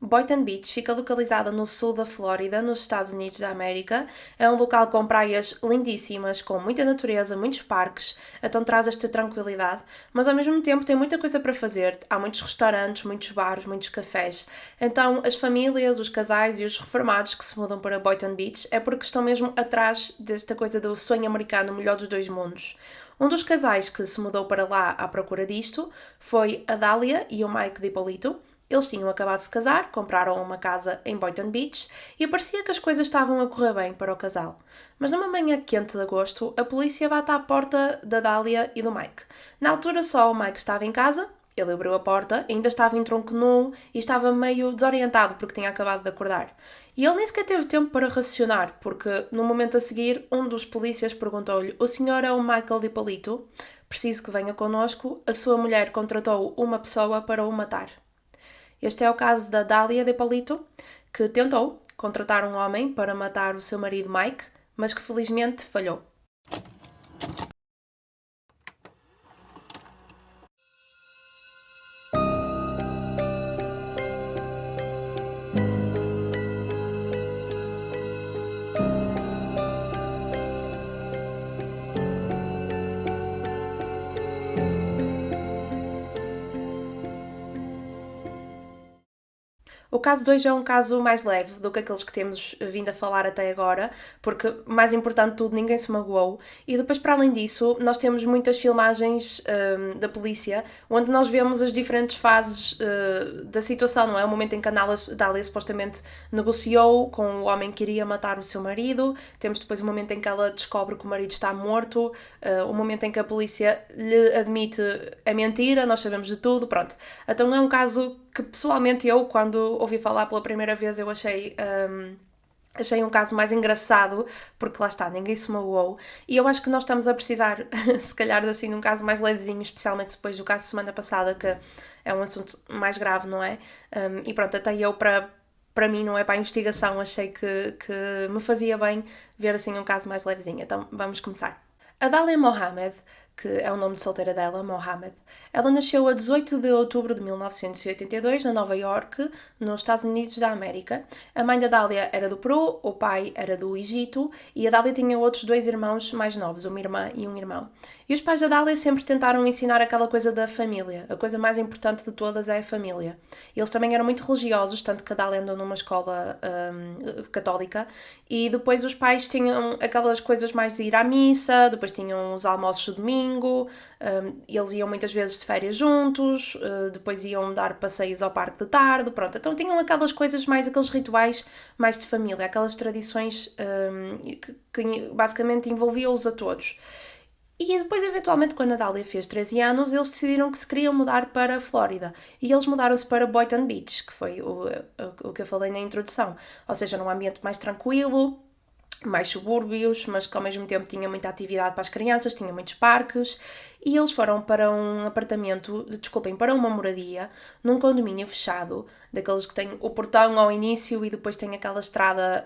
Boynton Beach fica localizada no sul da Flórida, nos Estados Unidos da América. É um local com praias lindíssimas, com muita natureza, muitos parques, então traz esta tranquilidade, mas ao mesmo tempo tem muita coisa para fazer. Há muitos restaurantes, muitos bares, muitos cafés. Então as famílias, os casais e os reformados que se mudam para Boynton Beach é porque estão mesmo atrás desta coisa do sonho americano, o melhor dos dois mundos. Um dos casais que se mudou para lá à procura disto foi a Dália e o Mike DiPolito. Eles tinham acabado de se casar, compraram uma casa em Boynton Beach e parecia que as coisas estavam a correr bem para o casal. Mas numa manhã quente de agosto, a polícia bate à porta da Dália e do Mike. Na altura só o Mike estava em casa, ele abriu a porta, ainda estava em tronco nu e estava meio desorientado porque tinha acabado de acordar. E ele nem sequer teve tempo para raciocinar, porque no momento a seguir um dos polícias perguntou-lhe: "O senhor é o Michael DiPolito? Preciso que venha connosco, a sua mulher contratou uma pessoa para o matar." Este é o caso da Dália DiPolito, que tentou contratar um homem para matar o seu marido Mike, mas que felizmente falhou. O caso 2 é um caso mais leve do que aqueles que temos vindo a falar até agora, porque, mais importante de tudo, ninguém se magoou. E depois, para além disso, nós temos muitas filmagens da polícia, onde nós vemos as diferentes fases da situação, não é? O momento em que a Dália supostamente negociou com o homem que iria matar o seu marido, temos depois o momento em que ela descobre que o marido está morto, o momento em que a polícia lhe admite a mentira, nós sabemos de tudo, pronto. Então é um caso que pessoalmente eu, quando ouvi falar pela primeira vez, eu achei um caso mais engraçado, porque lá está, ninguém se magoou. E eu acho que nós estamos a precisar, se calhar, assim, de um caso mais levezinho, especialmente depois do caso de semana passada, que é um assunto mais grave, não é? E pronto, até eu, para mim, não é para a investigação, achei que me fazia bem ver assim um caso mais levezinho. Então vamos começar. A Dália Mohamed, que é o nome de solteira dela, Mohamed, ela nasceu a 18 de outubro de 1982, na Nova York, nos Estados Unidos da América. A mãe da Dália era do Peru, o pai era do Egito e a Dália tinha outros dois irmãos mais novos, uma irmã e um irmão. E os pais da Dália sempre tentaram ensinar aquela coisa da família. A coisa mais importante de todas é a família. Eles também eram muito religiosos, tanto que a Dália andou numa escola católica e depois os pais tinham aquelas coisas mais de ir à missa, depois tinham os almoços de domingo, eles iam muitas vezes de férias juntos, depois iam dar passeios ao parque de tarde, pronto. Então tinham aquelas coisas mais, aqueles rituais mais de família, aquelas tradições que basicamente envolviam-os a todos. E depois, eventualmente, quando a Dália fez 13 anos, eles decidiram que se queriam mudar para a Flórida. E eles mudaram-se para Boynton Beach, que foi o que eu falei na introdução. Ou seja, num ambiente mais tranquilo, mais subúrbios, mas que ao mesmo tempo tinha muita atividade para as crianças, tinha muitos parques, e eles foram para um apartamento, para uma moradia, num condomínio fechado, daqueles que têm o portão ao início e depois tem aquela estrada,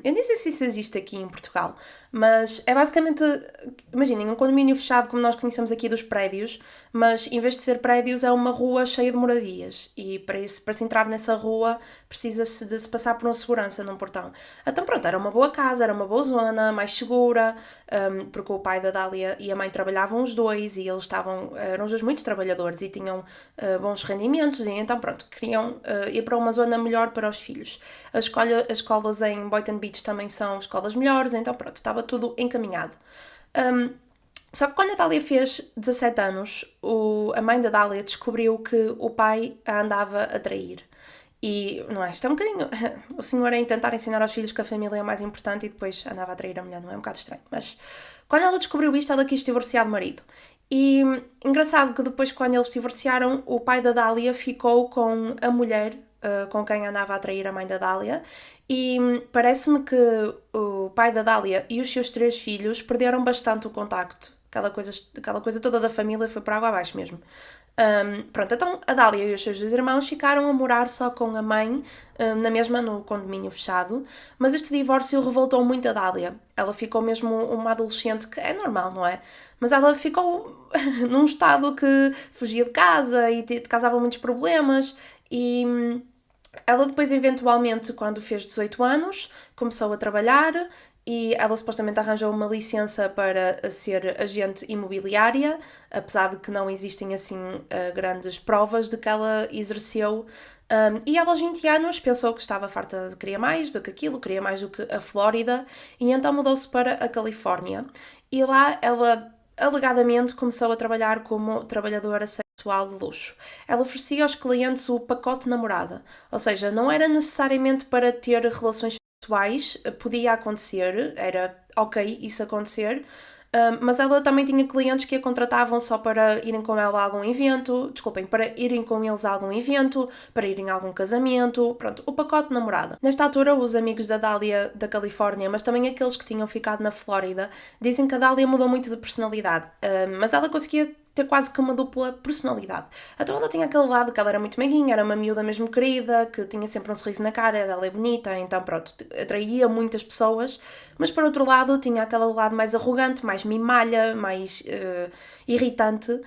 eu nem sei se isso existe aqui em Portugal, mas é basicamente, imaginem, um condomínio fechado como nós conhecemos aqui dos prédios, mas em vez de ser prédios é uma rua cheia de moradias, e para se entrar nessa rua precisa-se de se passar por uma segurança num portão. Então pronto, era uma boa casa, era uma boa zona, mais segura, porque o pai da Dália e a mãe trabalhavam os dois e eles eram os dois muito trabalhadores e tinham bons rendimentos e então pronto, queriam ir para uma zona melhor para os filhos. As escolas em Boynton Beach também são escolas melhores, então pronto, estava tudo encaminhado. Só que quando a Dália fez 17 anos, a mãe da Dália descobriu que o pai a andava a trair. E, não é? Isto é um bocadinho... O senhor é tentar ensinar aos filhos que a família é mais importante e depois andava a trair a mulher, não é? Um bocado estranho. Mas quando ela descobriu isto, ela quis divorciar do marido. E engraçado que depois, quando eles divorciaram, o pai da Dália ficou com a mulher com quem andava a trair a mãe da Dália. E parece-me que o pai da Dália e os seus 3 filhos perderam bastante o contacto. Aquela coisa toda da família foi para água abaixo mesmo. Pronto, então a Dália e os seus 2 irmãos ficaram a morar só com a mãe, na mesma no condomínio fechado, mas este divórcio revoltou muito a Dália. Ela ficou mesmo uma adolescente, que é normal, não é? Mas ela ficou num estado que fugia de casa e causava muitos problemas e Ela depois, eventualmente, quando fez 18 anos, começou a trabalhar e ela supostamente arranjou uma licença para ser agente imobiliária, apesar de que não existem assim grandes provas de que ela exerceu. E ela aos 20 anos pensou que estava farta de queria mais do que aquilo, queria mais do que a Flórida, e então mudou-se para a Califórnia. E lá ela alegadamente começou a trabalhar como trabalhadora sexual de luxo. Ela oferecia aos clientes o pacote namorada, ou seja, não era necessariamente para ter relações sexuais, podia acontecer, era ok isso acontecer, mas ela também tinha clientes que a contratavam só para irem com ela a algum evento, desculpem, para irem com eles a algum evento, para irem a algum casamento, pronto, o pacote namorada. Nesta altura, os amigos da Dália da Califórnia, mas também aqueles que tinham ficado na Flórida, dizem que a Dália mudou muito de personalidade, mas ela conseguia ter quase que uma dupla personalidade. Então ela tinha aquele lado que ela era muito meiguinha, era uma miúda mesmo querida, que tinha sempre um sorriso na cara, ela é bonita, então pronto, atraía muitas pessoas, mas por outro lado tinha aquele lado mais arrogante, mais mimalha, mais irritante,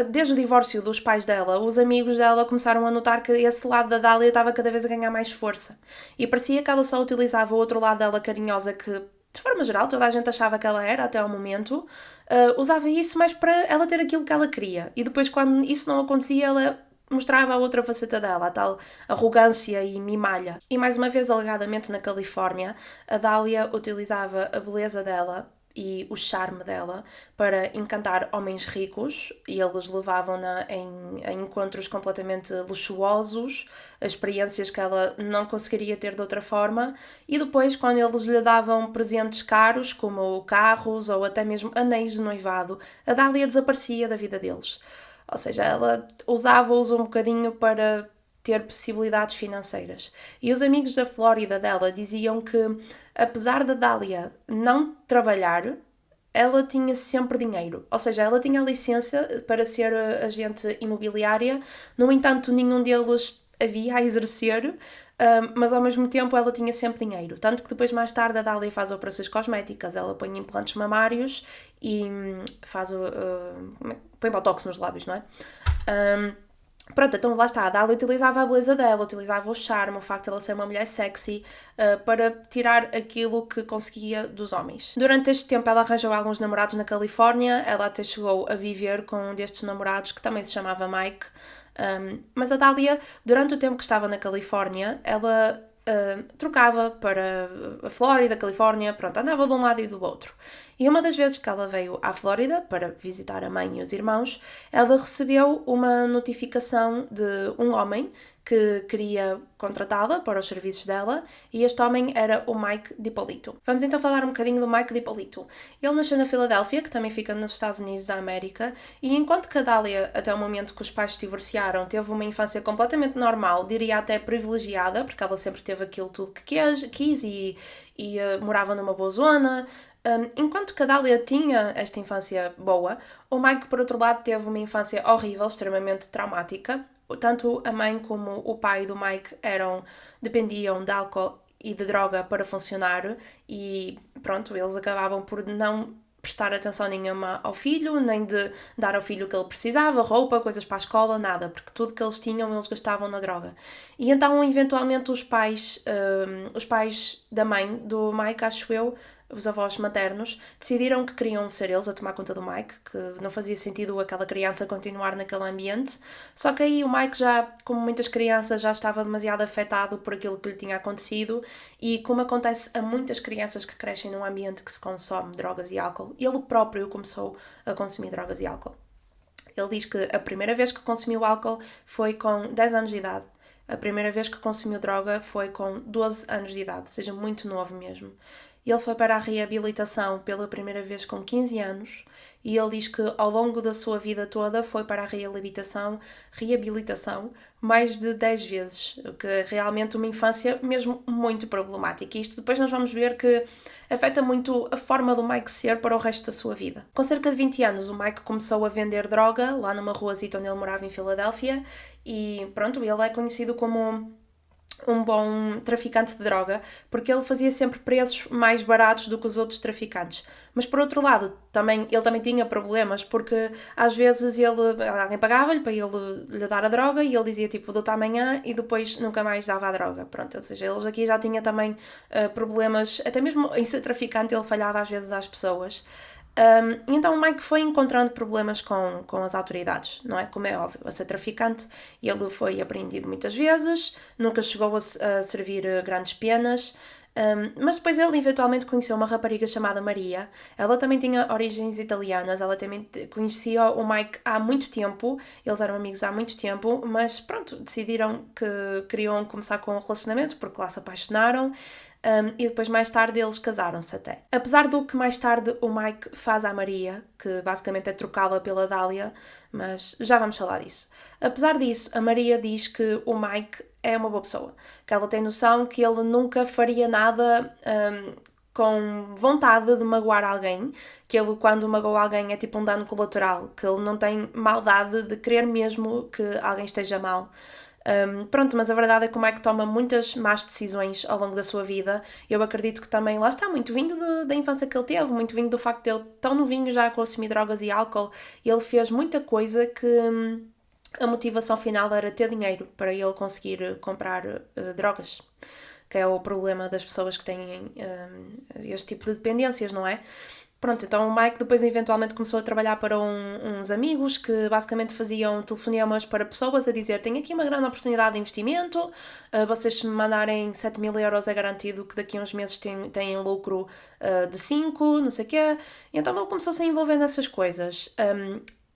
desde o divórcio dos pais dela, os amigos dela começaram a notar que esse lado da Dália estava cada vez a ganhar mais força. E parecia que ela só utilizava o outro lado dela carinhosa que, de forma geral, toda a gente achava que ela era até ao momento, usava isso mais para ela ter aquilo que ela queria. E depois, quando isso não acontecia, ela mostrava a outra faceta dela, a tal arrogância e mimalha. E mais uma vez, alegadamente na Califórnia, a Dália utilizava a beleza dela e o charme dela para encantar homens ricos e eles levavam-na em encontros completamente luxuosos, experiências que ela não conseguiria ter de outra forma, e depois quando eles lhe davam presentes caros como carros ou até mesmo anéis de noivado, a Dália desaparecia da vida deles. Ou seja, ela usava-os um bocadinho para ter possibilidades financeiras. E os amigos da Flórida dela diziam que, apesar da Dália não trabalhar, ela tinha sempre dinheiro. Ou seja, ela tinha a licença para ser agente imobiliária, no entanto, nenhum deles havia a exercer, mas ao mesmo tempo ela tinha sempre dinheiro. Tanto que depois, mais tarde, a Dália faz operações cosméticas, ela põe implantes mamários e faz põe botox nos lábios, não é? Pronto, então lá está, a Dália utilizava a beleza dela, utilizava o charme, o facto de ela ser uma mulher sexy, para tirar aquilo que conseguia dos homens. Durante este tempo ela arranjou alguns namorados na Califórnia, ela até chegou a viver com um destes namorados que também se chamava Mike, mas a Dália, durante o tempo que estava na Califórnia, ela trocava para a Flórida, a Califórnia, pronto, andava de um lado e do outro. E uma das vezes que ela veio à Flórida para visitar a mãe e os irmãos, ela recebeu uma notificação de um homem que queria contratá-la para os serviços dela, e este homem era o Mike DiPolito. Vamos então falar um bocadinho do Mike DiPolito. Ele nasceu na Filadélfia, que também fica nos Estados Unidos da América, e enquanto que a Dália, até o momento que os pais se divorciaram, teve uma infância completamente normal, diria até privilegiada, porque ela sempre teve aquilo tudo que quis e morava numa boa zona. Enquanto que a Dália tinha esta infância boa, o Mike, por outro lado, teve uma infância horrível, extremamente traumática. Tanto a mãe como o pai do Mike dependiam de álcool e de droga para funcionar, e pronto, eles acabavam por não prestar atenção nenhuma ao filho, nem de dar ao filho o que ele precisava, roupa, coisas para a escola, nada, porque tudo que eles tinham eles gastavam na droga. E então, eventualmente, os pais da mãe do Mike, acho eu, os avós maternos, decidiram que queriam ser eles a tomar conta do Mike, que não fazia sentido aquela criança continuar naquele ambiente. Só que aí o Mike já, como muitas crianças, já estava demasiado afetado por aquilo que lhe tinha acontecido, e como acontece a muitas crianças que crescem num ambiente que se consome drogas e álcool, ele próprio começou a consumir drogas e álcool. Ele diz que a primeira vez que consumiu álcool foi com 10 anos de idade. A primeira vez que consumiu droga foi com 12 anos de idade, ou seja, muito novo mesmo. Ele foi para a reabilitação pela primeira vez com 15 anos, e ele diz que ao longo da sua vida toda foi para a reabilitação mais de 10 vezes, o que é realmente uma infância mesmo muito problemática. E isto depois nós vamos ver que afeta muito a forma do Mike ser para o resto da sua vida. Com cerca de 20 anos, o Mike começou a vender droga lá numa ruazita onde ele morava em Filadélfia, e pronto, ele é conhecido como um bom traficante de droga, porque ele fazia sempre preços mais baratos do que os outros traficantes. Mas por outro lado, ele também tinha problemas, porque às vezes alguém pagava-lhe para ele lhe dar a droga e ele dizia tipo, dou-te amanhã, e depois nunca mais dava a droga. Pronto, ou seja, eles aqui já tinha também problemas, até mesmo em ser traficante ele falhava às vezes às pessoas. Então o Mike foi encontrando problemas com as autoridades, não é? Como é óbvio, a ser traficante, ele foi apreendido muitas vezes, nunca chegou a servir grandes penas, mas depois ele eventualmente conheceu uma rapariga chamada Maria. Ela também tinha origens italianas, ela também conhecia o Mike há muito tempo, eles eram amigos há muito tempo, mas pronto, decidiram que queriam começar com um relacionamento porque lá se apaixonaram. E depois mais tarde eles casaram-se até. Apesar do que mais tarde o Mike faz à Maria, que basicamente é trocá-la pela Dália, mas já vamos falar disso. Apesar disso, a Maria diz que o Mike é uma boa pessoa, que ela tem noção que ele nunca faria nada com vontade de magoar alguém, que ele quando magoa alguém é tipo um dano colateral, que ele não tem maldade de querer mesmo que alguém esteja mal. Pronto, mas a verdade é que o Mike toma muitas más decisões ao longo da sua vida. Eu acredito que também, lá está, muito vindo da infância que ele teve, muito vindo do facto de ele tão novinho já consumir drogas e álcool. Ele fez muita coisa que a motivação final era ter dinheiro para ele conseguir comprar drogas, que é o problema das pessoas que têm este tipo de dependências, não é? Pronto, então o Mike depois eventualmente começou a trabalhar para uns amigos que basicamente faziam telefonemas para pessoas a dizer: tenho aqui uma grande oportunidade de investimento, vocês se me mandarem 7.000 euros é garantido que daqui a uns meses têm lucro de 5, não sei o quê. E então ele começou-se a envolver nessas coisas.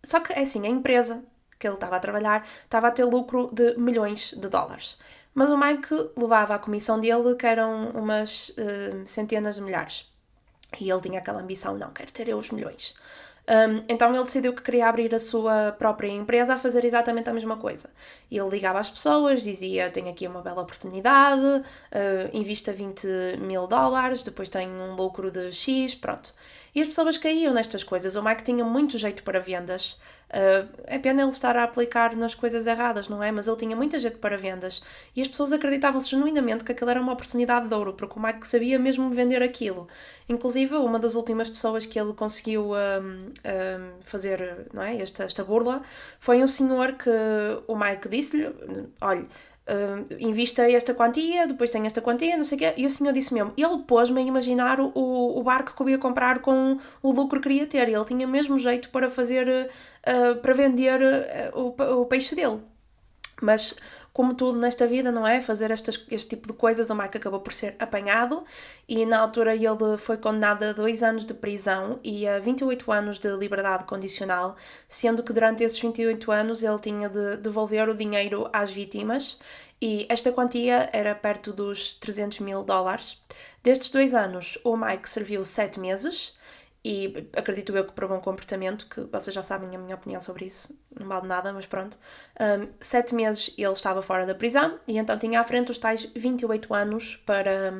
Só que é assim, a empresa que ele estava a trabalhar estava a ter lucro de milhões de dólares. Mas o Mike levava a comissão dele, que eram umas centenas de milhares. E ele tinha aquela ambição, não, quero ter eu os milhões. Então ele decidiu que queria abrir a sua própria empresa a fazer exatamente a mesma coisa. Ele ligava às pessoas, dizia, tenho aqui uma bela oportunidade, invista 20.000 dólares, depois tenho um lucro de X, pronto. E as pessoas caíam nestas coisas. O Mike tinha muito jeito para vendas. É pena ele estar a aplicar nas coisas erradas, não é? Mas ele tinha muito jeito para vendas. E as pessoas acreditavam genuinamente que aquilo era uma oportunidade de ouro, porque o Mike sabia mesmo vender aquilo. Inclusive, uma das últimas pessoas que ele conseguiu fazer, não é, esta burla foi um senhor que o Mike disse-lhe: olha, invista esta quantia, depois tem esta quantia, não sei o quê. E o senhor disse mesmo, ele pôs-me a imaginar o barco que eu ia comprar com o lucro que queria ter. E ele tinha mesmo jeito para fazer, para vender o peixe dele. Mas, como tudo nesta vida, não é? Fazer este tipo de coisas, o Mike acabou por ser apanhado e na altura ele foi condenado a 2 anos de prisão e a 28 anos de liberdade condicional, sendo que durante esses 28 anos ele tinha de devolver o dinheiro às vítimas e esta quantia era perto dos 300.000 dólares. Destes 2 anos, o Mike serviu 7 meses e acredito eu que por bom comportamento, que vocês já sabem a minha opinião sobre isso, não vale nada, mas pronto. 7 meses ele estava fora da prisão e então tinha à frente os tais 28 anos para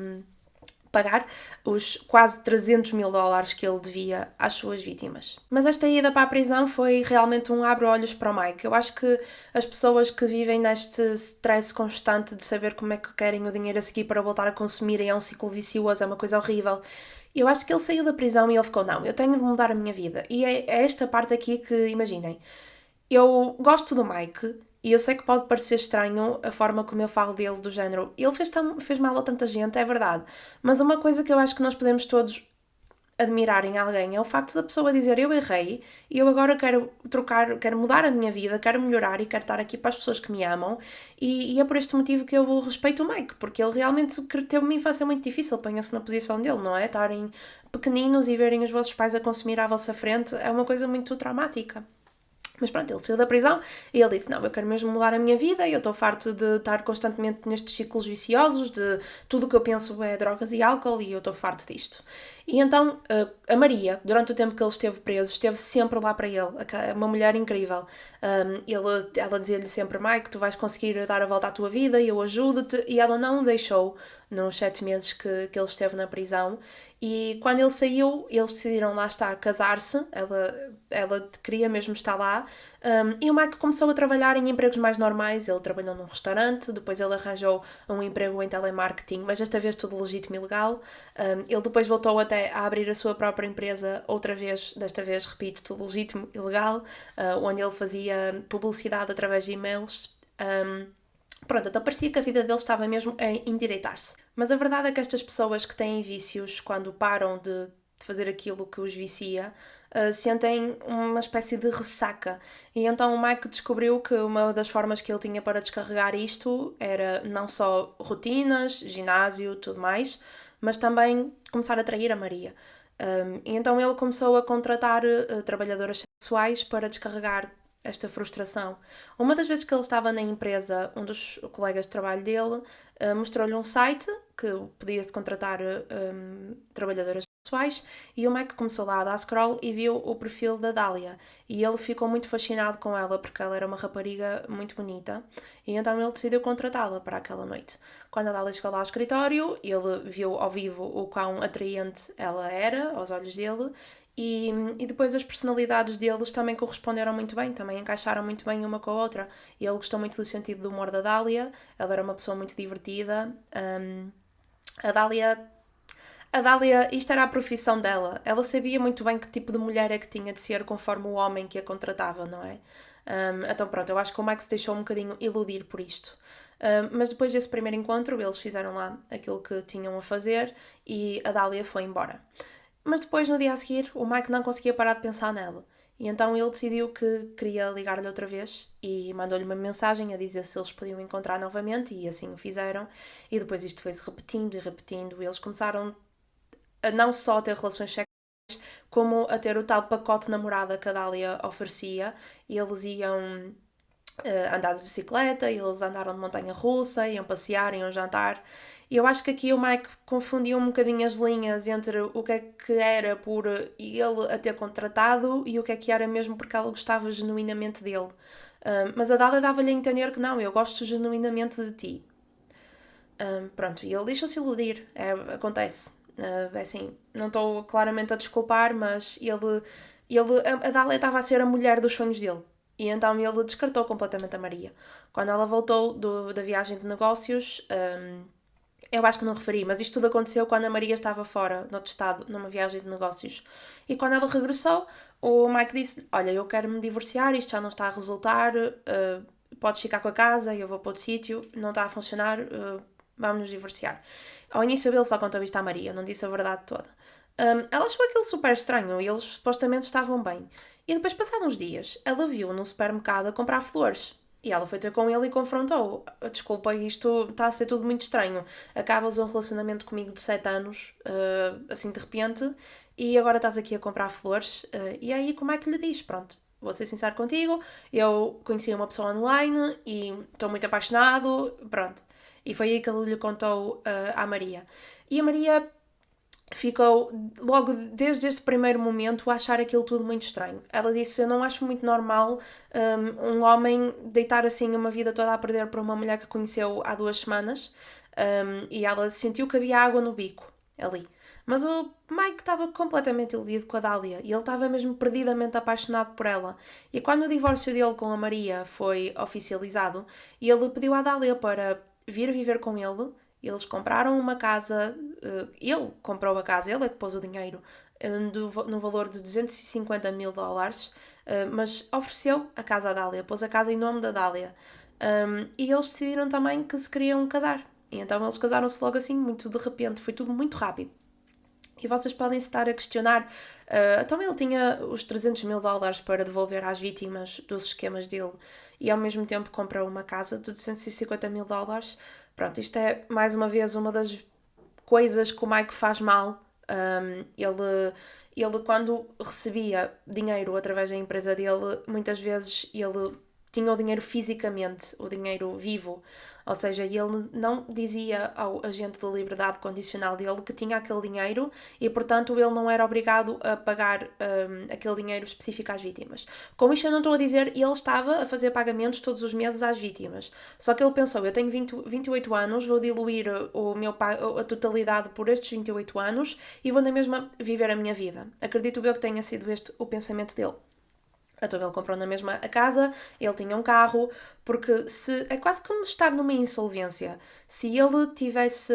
pagar os quase 300.000 dólares que ele devia às suas vítimas. Mas esta ida para a prisão foi realmente um abre-olhos para o Mike. Eu acho que as pessoas que vivem neste stress constante de saber como é que querem o dinheiro a seguir para voltar a consumir é um ciclo vicioso, é uma coisa horrível. Eu acho que ele saiu da prisão e ele ficou, não, eu tenho de mudar a minha vida. E é esta parte aqui que, imaginem, eu gosto do Mike e eu sei que pode parecer estranho a forma como eu falo dele, do género, ele fez mal a tanta gente, é verdade. Mas uma coisa que eu acho que nós podemos todos admirar em alguém é o facto da pessoa dizer eu errei e eu agora quero trocar, quero mudar a minha vida, quero melhorar e quero estar aqui para as pessoas que me amam e é por este motivo que eu respeito o Mike, porque ele realmente teve uma infância muito difícil, ponham-se na posição dele, não é? Estarem pequeninos e verem os vossos pais a consumir à vossa frente é uma coisa muito traumática. Mas pronto, ele saiu da prisão e ele disse, não, eu quero mesmo mudar a minha vida e eu estou farto de estar constantemente nestes ciclos viciosos, de tudo o que eu penso é drogas e álcool e eu estou farto disto. E então a Maria, durante o tempo que ele esteve preso, esteve sempre lá para ele, uma mulher incrível. Ela dizia-lhe sempre, Mike, tu vais conseguir dar a volta à tua vida e eu ajudo-te. E ela não o deixou nos 7 meses que ele esteve na prisão. E quando ele saiu, eles decidiram lá estar casar-se, ela queria mesmo estar lá, E o Mike começou a trabalhar em empregos mais normais. Ele trabalhou num restaurante, depois ele arranjou um emprego em telemarketing, mas desta vez tudo legítimo e legal. Ele depois voltou até a abrir a sua própria empresa, outra vez, desta vez, repito, tudo legítimo e legal, onde ele fazia publicidade através de e-mails. Pronto, então parecia que a vida dele estava mesmo a endireitar-se. Mas a verdade é que estas pessoas que têm vícios, quando param de fazer aquilo que os vicia, sentem uma espécie de ressaca. E então o Mike descobriu que uma das formas que ele tinha para descarregar isto era não só rotinas, ginásio, tudo mais, mas também começar a trair a Maria. E então ele começou a contratar trabalhadoras sexuais para descarregar esta frustração. Uma das vezes que ele estava na empresa, um dos colegas de trabalho dele mostrou-lhe um site que podia-se contratar trabalhadoras sexuais e o Mike começou lá a dar scroll e viu o perfil da Dália e ele ficou muito fascinado com ela porque ela era uma rapariga muito bonita e então ele decidiu contratá-la para aquela noite. Quando a Dália chegou lá ao escritório, ele viu ao vivo o quão atraente ela era aos olhos dele e depois as personalidades deles também corresponderam muito bem, também encaixaram muito bem uma com a outra. E ele gostou muito do sentido do humor da Dália, ela era uma pessoa muito divertida. A Dália, isto era a profissão dela. Ela sabia muito bem que tipo de mulher é que tinha de ser conforme o homem que a contratava, não é? Então pronto, eu acho que o Max deixou um bocadinho iludir por isto. Mas depois desse primeiro encontro, eles fizeram lá aquilo que tinham a fazer e a Dália foi embora. Mas depois, no dia a seguir, o Mike não conseguia parar de pensar nela. E então ele decidiu que queria ligar-lhe outra vez e mandou-lhe uma mensagem a dizer se eles podiam encontrar novamente e assim o fizeram. E depois isto foi-se repetindo e repetindo e eles começaram a não só ter relações sexuais, como a ter o tal pacote namorada que a Dália oferecia. E eles iam andar de bicicleta, eles andaram de montanha-russa, iam passear, iam jantar. E eu acho que aqui o Mike confundiu um bocadinho as linhas entre o que é que era por ele a ter contratado e o que é que era mesmo porque ela gostava genuinamente dele. Mas a Dália dava-lhe a entender que não, eu gosto genuinamente de ti. Pronto, e ele deixou-se iludir, acontece. É assim, não estou claramente a desculpar, mas a Dália estava a ser a mulher dos sonhos dele. E então ele descartou completamente a Maria. Quando ela voltou da viagem de negócios, eu acho que não referi, mas isto tudo aconteceu quando a Maria estava fora, noutro estado, numa viagem de negócios. E quando ela regressou, o Mike disse: Olha, eu quero me divorciar, isto já não está a resultar, podes ficar com a casa, eu vou para outro sítio, não está a funcionar, vamos nos divorciar. Ao início ele só contou isto à Maria, não disse a verdade toda. Ela achou aquilo super estranho e eles supostamente estavam bem. E depois, passados uns dias, ela viu no supermercado a comprar flores. E ela foi ter com ele e confrontou. Desculpa, isto está a ser tudo muito estranho. Acabas um relacionamento comigo de 7 anos, assim de repente, e agora estás aqui a comprar flores. E aí, como é que lhe diz? Pronto, vou ser sincero contigo, eu conheci uma pessoa online e estou muito apaixonado, pronto. E foi aí que ele lhe contou à Maria. E a Maria ficou, logo desde este primeiro momento, a achar aquilo tudo muito estranho. Ela disse: Eu não acho muito normal um homem deitar assim uma vida toda a perder por uma mulher que conheceu há 2 semanas. E ela sentiu que havia água no bico ali. Mas o Mike estava completamente iludido com a Dália e ele estava mesmo perdidamente apaixonado por ela. E quando o divórcio dele com a Maria foi oficializado, ele pediu à Dália para vir viver com ele. Eles compraram uma casa, ele comprou a casa, ele é que pôs o dinheiro no valor de 250 mil dólares, mas ofereceu a casa à Dália, pôs a casa em nome da Dália. E eles decidiram também que se queriam casar. E então eles casaram-se logo assim, muito de repente, foi tudo muito rápido. E vocês podem se estar a questionar, então ele tinha os 300 mil dólares para devolver às vítimas dos esquemas dele e ao mesmo tempo comprou uma casa de 250 mil dólares. Pronto, isto é mais uma vez uma das coisas que o Mike faz mal. Ele quando recebia dinheiro através da empresa dele, muitas vezes ele tinha o dinheiro fisicamente, o dinheiro vivo. Ou seja, ele não dizia ao agente de liberdade condicional dele que tinha aquele dinheiro e, portanto, ele não era obrigado a pagar aquele dinheiro específico às vítimas. Com isto eu não estou a dizer, ele estava a fazer pagamentos todos os meses às vítimas. Só que ele pensou, eu tenho 28 anos, vou diluir a totalidade por estes 28 anos e vou na mesma viver a minha vida. Acredito eu que tenha sido este o pensamento dele. Então ele comprou na mesma a casa, ele tinha um carro, porque é quase como estar numa insolvência. Se ele tivesse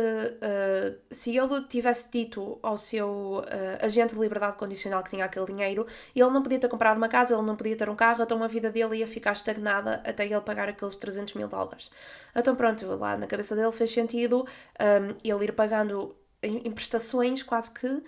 dito ao seu agente de liberdade condicional que tinha aquele dinheiro, ele não podia ter comprado uma casa, ele não podia ter um carro, então a vida dele ia ficar estagnada até ele pagar aqueles $300.000. Então pronto, lá na cabeça dele fez sentido ele ir pagando em prestações quase que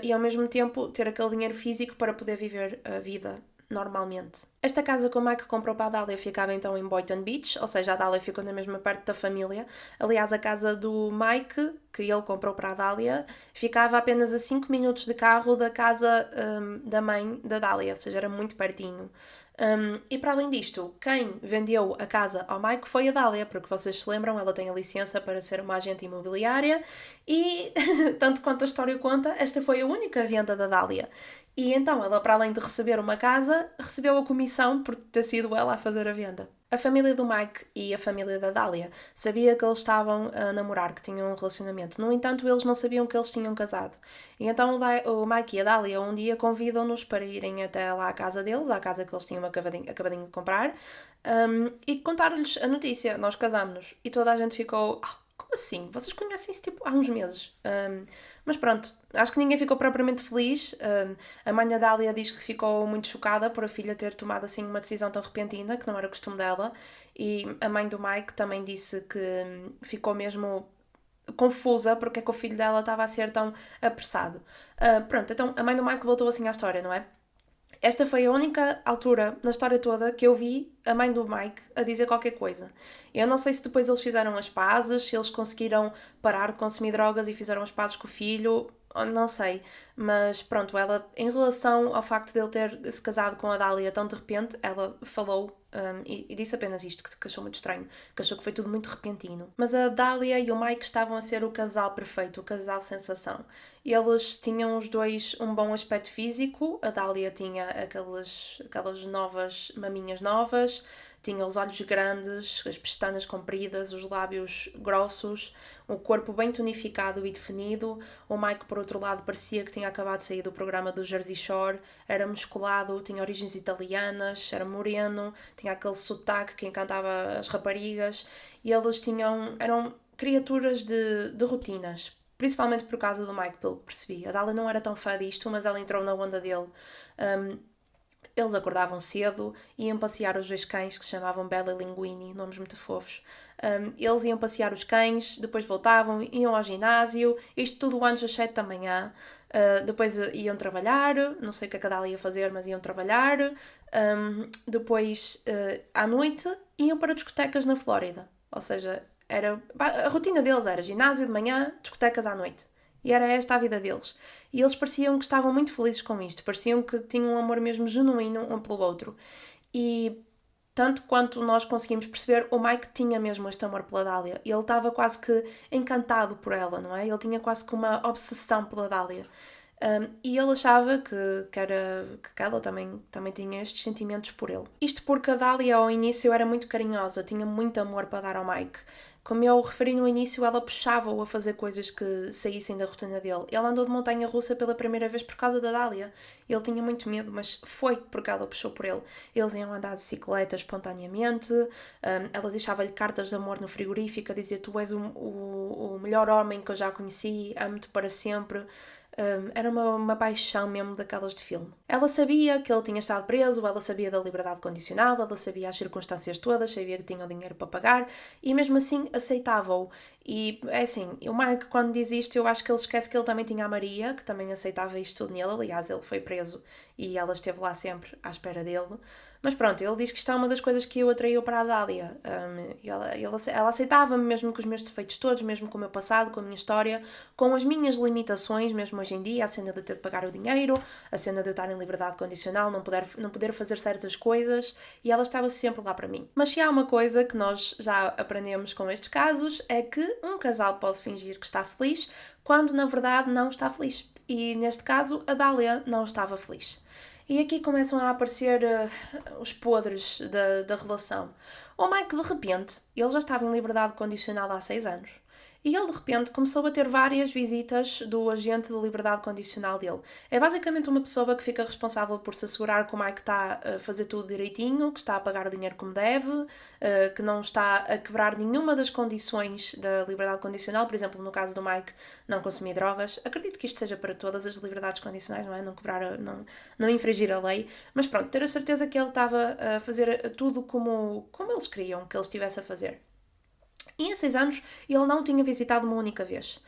e ao mesmo tempo ter aquele dinheiro físico para poder viver a vida normalmente. Esta casa que o Mike comprou para a Dália ficava então em Boynton Beach, ou seja, a Dália ficou na mesma parte da família. Aliás, a casa do Mike, que ele comprou para a Dália, ficava apenas a 5 minutos de carro da casa da mãe da Dália, ou seja, era muito pertinho. E para além disto, quem vendeu a casa ao Mike foi a Dália, porque vocês se lembram, ela tem a licença para ser uma agente imobiliária e, tanto quanto a história conta, esta foi a única venda da Dália. E então ela, para além de receber uma casa, recebeu a comissão por ter sido ela a fazer a venda. A família do Mike e a família da Dália sabia que eles estavam a namorar, que tinham um relacionamento. No entanto, eles não sabiam que eles tinham casado. E então o Mike e a Dália um dia convidam-nos para irem até lá à casa deles, à casa que eles tinham acabadinho de comprar, e contar-lhes a notícia. Nós casámos-nos. E toda a gente ficou... Como assim? Vocês conhecem-se tipo há uns meses. Mas pronto, acho que ninguém ficou propriamente feliz. A mãe da Dália diz que ficou muito chocada por a filha ter tomado assim uma decisão tão repentina, que não era costume dela. E a mãe do Mike também disse que ficou mesmo confusa porque é que o filho dela estava a ser tão apressado. Pronto, então a mãe do Mike voltou assim à história, não é? Esta foi a única altura na história toda que eu vi a mãe do Mike a dizer qualquer coisa. Eu não sei se depois eles fizeram as pazes, se eles conseguiram parar de consumir drogas e fizeram as pazes com o filho, não sei. Mas pronto, ela, em relação ao facto de ele ter se casado com a Dália tão de repente, ela falou e disse apenas isto, que achou muito estranho, que achou que foi tudo muito repentino. Mas a Dália e o Mike estavam a ser o casal perfeito, o casal sensação. Eles tinham os dois um bom aspecto físico, a Dália tinha aquelas novas maminhas novas, tinha os olhos grandes, as pestanas compridas, os lábios grossos, o corpo bem tonificado e definido. O Mike, por outro lado, parecia que tinha acabado de sair do programa do Jersey Shore, era musculado, tinha origens italianas, era moreno, tinha aquele sotaque que encantava as raparigas, e eles eram criaturas de rotinas, principalmente por causa do Mike, pelo que percebi. A Dália não era tão fã disto, mas ela entrou na onda dele. Eles acordavam cedo, iam passear os dois cães que se chamavam Bella e Linguini, nomes muito fofos. Eles iam passear os cães, depois voltavam, iam ao ginásio, isto tudo antes das 7 da manhã. Depois iam trabalhar, não sei o que a Dália ia fazer, mas iam trabalhar. Depois, à noite, iam para discotecas na Flórida. Ou seja, a rotina deles era ginásio de manhã, discotecas à noite. E era esta a vida deles. E eles pareciam que estavam muito felizes com isto. Pareciam que tinham um amor mesmo genuíno um pelo outro. E tanto quanto nós conseguimos perceber, o Mike tinha mesmo este amor pela Dália. Ele estava quase que encantado por ela, não é? Ele tinha quase que uma obsessão pela Dália. E ele achava que ela também tinha estes sentimentos por ele. Isto porque a Dália ao início era muito carinhosa, tinha muito amor para dar ao Mike. Como eu referi no início, ela puxava-o a fazer coisas que saíssem da rotina dele. Ele andou de montanha-russa pela primeira vez por causa da Dália. Ele tinha muito medo, mas foi porque ela puxou por ele. Eles iam andar de bicicleta espontaneamente, ela deixava-lhe cartas de amor no frigorífico, a dizer: tu és o melhor homem que eu já conheci, amo-te para sempre. Era uma paixão mesmo daquelas de filme. Ela sabia que ele tinha estado preso, ela sabia da liberdade condicional, ela sabia as circunstâncias todas, sabia que tinha o dinheiro para pagar e mesmo assim aceitava-o. E é assim, o Mike quando diz isto eu acho que ele esquece que ele também tinha a Maria, que também aceitava isto tudo nele. Aliás, ele foi preso e ela esteve lá sempre à espera dele. Mas pronto, ele diz que isto é uma das coisas que o atraiu para a Dália. Ela aceitava-me mesmo com os meus defeitos todos, mesmo com o meu passado, com a minha história, com as minhas limitações, mesmo hoje em dia, a cena de eu ter de pagar o dinheiro, a cena de eu estar em liberdade condicional, não poder fazer certas coisas, e ela estava sempre lá para mim. Mas se há uma coisa que nós já aprendemos com estes casos, é que um casal pode fingir que está feliz, quando na verdade não está feliz. E neste caso, a Dália não estava feliz. E aqui começam a aparecer os podres da relação. O Mike, de repente, ele já estava em liberdade condicional há 6 anos. E ele, de repente, começou a ter várias visitas do agente de liberdade condicional dele. É basicamente uma pessoa que fica responsável por se assegurar que o Mike está a fazer tudo direitinho, que está a pagar o dinheiro como deve, que não está a quebrar nenhuma das condições da liberdade condicional. Por exemplo, no caso do Mike, não consumir drogas. Acredito que isto seja para todas as liberdades condicionais, não é? Não quebrar, não infringir a lei. Mas pronto, ter a certeza que ele estava a fazer tudo como eles queriam que ele estivesse a fazer. E em 6 anos ele não tinha visitado uma única vez.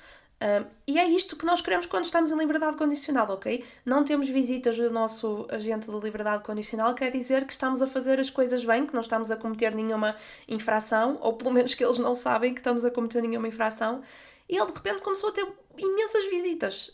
E é isto que nós queremos quando estamos em liberdade condicional, ok? Não temos visitas do nosso agente de liberdade condicional, quer dizer que estamos a fazer as coisas bem, que não estamos a cometer nenhuma infração, ou pelo menos que eles não sabem que estamos a cometer nenhuma infração. E ele de repente começou a ter imensas visitas.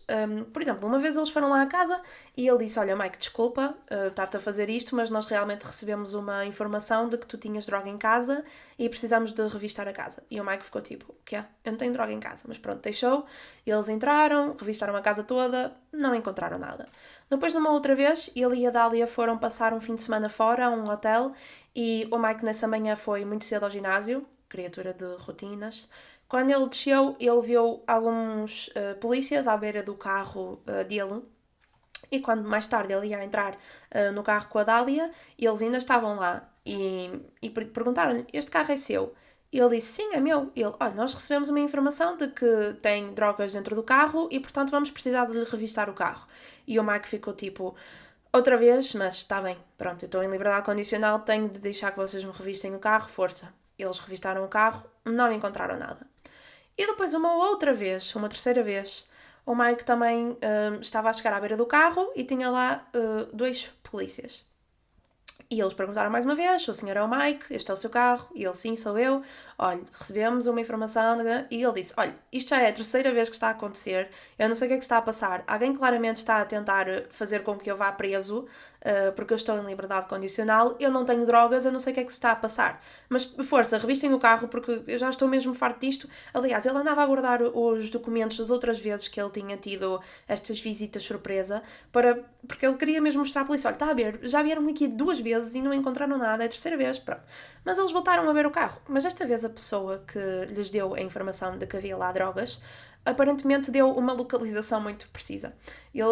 Por exemplo, uma vez eles foram lá à casa e ele disse: Olha, Mike, desculpa estar-te a fazer isto, mas nós realmente recebemos uma informação de que tu tinhas droga em casa e precisamos de revistar a casa. E o Mike ficou tipo: O quê? Eu não tenho droga em casa. Mas pronto, deixou. Eles entraram, revistaram a casa toda, não encontraram nada. Depois, numa outra vez, ele e a Dália foram passar um fim de semana fora a um hotel e o Mike nessa manhã foi muito cedo ao ginásio, criatura de rotinas. Quando ele desceu, ele viu alguns polícias à beira do carro dele. E quando mais tarde ele ia entrar no carro com a Dália, eles ainda estavam lá. E perguntaram-lhe: Este carro é seu? E ele disse: Sim, é meu. E ele: Olha, nós recebemos uma informação de que tem drogas dentro do carro e, portanto, vamos precisar de lhe revistar o carro. E o Mike ficou tipo: Outra vez, mas está bem, pronto, eu estou em liberdade condicional, tenho de deixar que vocês me revistem o carro, força. Eles revistaram o carro, não encontraram nada. E depois, uma outra vez, uma terceira vez, o Mike também estava a chegar à beira do carro e tinha lá 2 polícias. E eles perguntaram mais uma vez: O senhor é o Mike? Este é o seu carro? E ele: Sim, sou eu. Olha, recebemos uma informação. E ele disse: Olha, isto já é a terceira vez que está a acontecer. Eu não sei o que é que está a passar. Alguém claramente está a tentar fazer com que eu vá preso, porque eu estou em liberdade condicional. Eu não tenho drogas, eu não sei o que é que se está a passar. Mas, força, revistem o carro, porque eu já estou mesmo farto disto. Aliás, ele andava a guardar os documentos das outras vezes que ele tinha tido estas visitas surpresa, porque ele queria mesmo mostrar à polícia: Olha, está a ver, já vieram aqui 2 vezes e não encontraram nada, é a terceira vez, pronto. Mas eles voltaram a ver o carro. Mas desta vez a pessoa que lhes deu a informação de que havia lá drogas aparentemente deu uma localização muito precisa.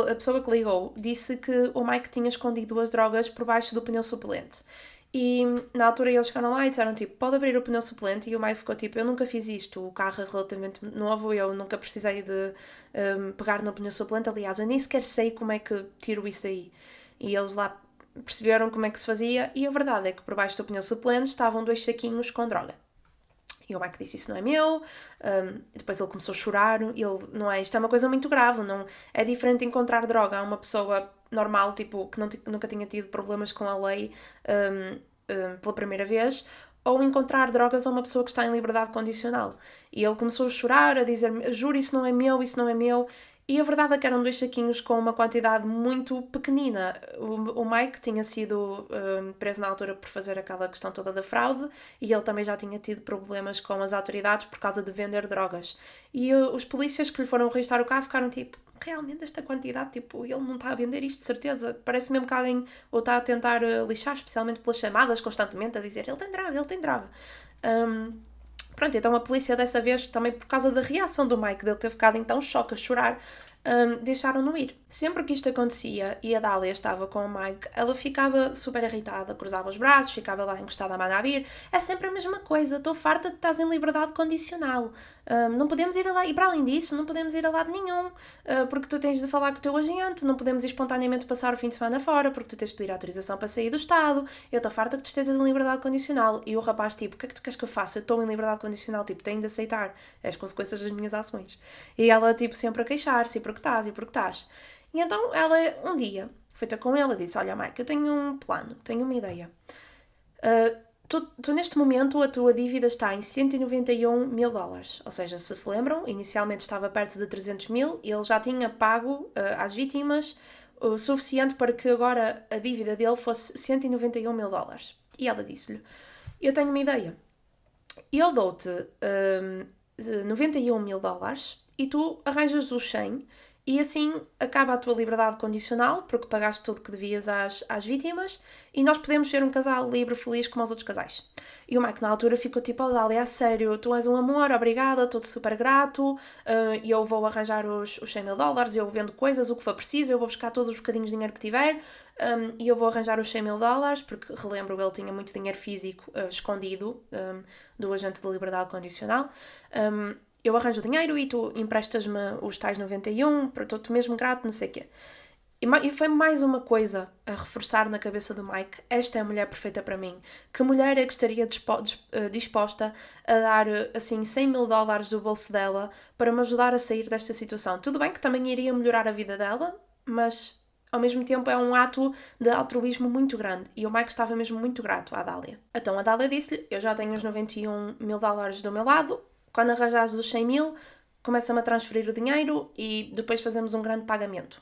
A pessoa que ligou disse que o Mike tinha escondido as drogas por baixo do pneu suplente. E na altura eles ficaram lá e disseram tipo: Pode abrir o pneu suplente? E o Mike ficou tipo: Eu nunca fiz isto, o carro é relativamente novo, eu nunca precisei de pegar no pneu suplente, aliás, eu nem sequer sei como é que tiro isso aí. E eles lá perceberam como é que se fazia e a verdade é que por baixo do pneu suplente estavam 2 saquinhos com droga. E o Mike disse: Isso não é meu. Depois ele começou a chorar. Ele, não é, isto é uma coisa muito grave. Não, é diferente encontrar droga a uma pessoa normal, tipo, que nunca tinha tido problemas com a lei pela primeira vez, ou encontrar drogas a uma pessoa que está em liberdade condicional. E ele começou a chorar, a dizer: Juro, isso não é meu, isso não é meu. E a verdade é que eram 2 saquinhos com uma quantidade muito pequenina. O Mike tinha sido preso na altura por fazer aquela questão toda da fraude e ele também já tinha tido problemas com as autoridades por causa de vender drogas. E os polícias que lhe foram registrar o carro ficaram tipo: Realmente esta quantidade, tipo, ele não está a vender isto de certeza. Parece mesmo que alguém o está a tentar lixar, especialmente pelas chamadas constantemente, a dizer: Ele tem droga, ele tem droga. Pronto, então a polícia dessa vez, também por causa da reação do Mike, dele ter ficado então choque a chorar, deixaram-no ir. Sempre que isto acontecia e a Dália estava com o Mike, ela ficava super irritada, cruzava os braços, ficava lá encostada a Manabir. É sempre a mesma coisa, estou farta de estás em liberdade condicional. Não podemos ir a lá, e para além disso, não podemos ir a lado nenhum, porque tu tens de falar com o teu agente, não podemos ir espontaneamente passar o fim de semana fora, porque tu tens de pedir autorização para sair do estado. Eu estou farta que tu estejas em liberdade condicional. E o rapaz, tipo: O que é que tu queres que eu faça? Eu estou em liberdade condicional, tipo, tenho de aceitar as consequências das minhas ações. E ela, tipo, sempre a queixar-se: E porque estás? E então ela, um dia, foi ter com ele e disse: Olha, Mike, eu tenho um plano, tenho uma ideia. Tu neste momento, a tua dívida está em $191.000. Ou seja, se lembram, inicialmente estava perto de 300 mil e ele já tinha pago às vítimas o suficiente para que agora a dívida dele fosse $191.000. E ela disse-lhe: Eu tenho uma ideia. Eu dou-te $91.000 e tu arranjas os 100 E assim acaba a tua liberdade condicional, porque pagaste tudo que devias às vítimas, e nós podemos ser um casal livre, feliz, como os outros casais. E o Mike na altura ficou tipo, oh Dália, a sério, tu és um amor, obrigada, estou-te super grato, e eu vou arranjar os $100.000, eu vendo coisas, o que for preciso, eu vou buscar todos os bocadinhos de dinheiro que tiver, e eu vou arranjar os $100.000, porque, relembro, ele tinha muito dinheiro físico escondido do agente de liberdade condicional. Eu arranjo o dinheiro e tu emprestas-me os tais 91, estou-te mesmo grato, não sei o quê. E foi mais uma coisa a reforçar na cabeça do Mike: esta é a mulher perfeita para mim. Que mulher é que estaria disposta a dar, assim, $100.000 do bolso dela para me ajudar a sair desta situação? Tudo bem que também iria melhorar a vida dela, mas ao mesmo tempo é um ato de altruísmo muito grande. E o Mike estava mesmo muito grato à Dália. Então a Dália disse-lhe: eu já tenho os $91.000 do meu lado, quando arranjares os 100 mil, começa-me a transferir o dinheiro e depois fazemos um grande pagamento.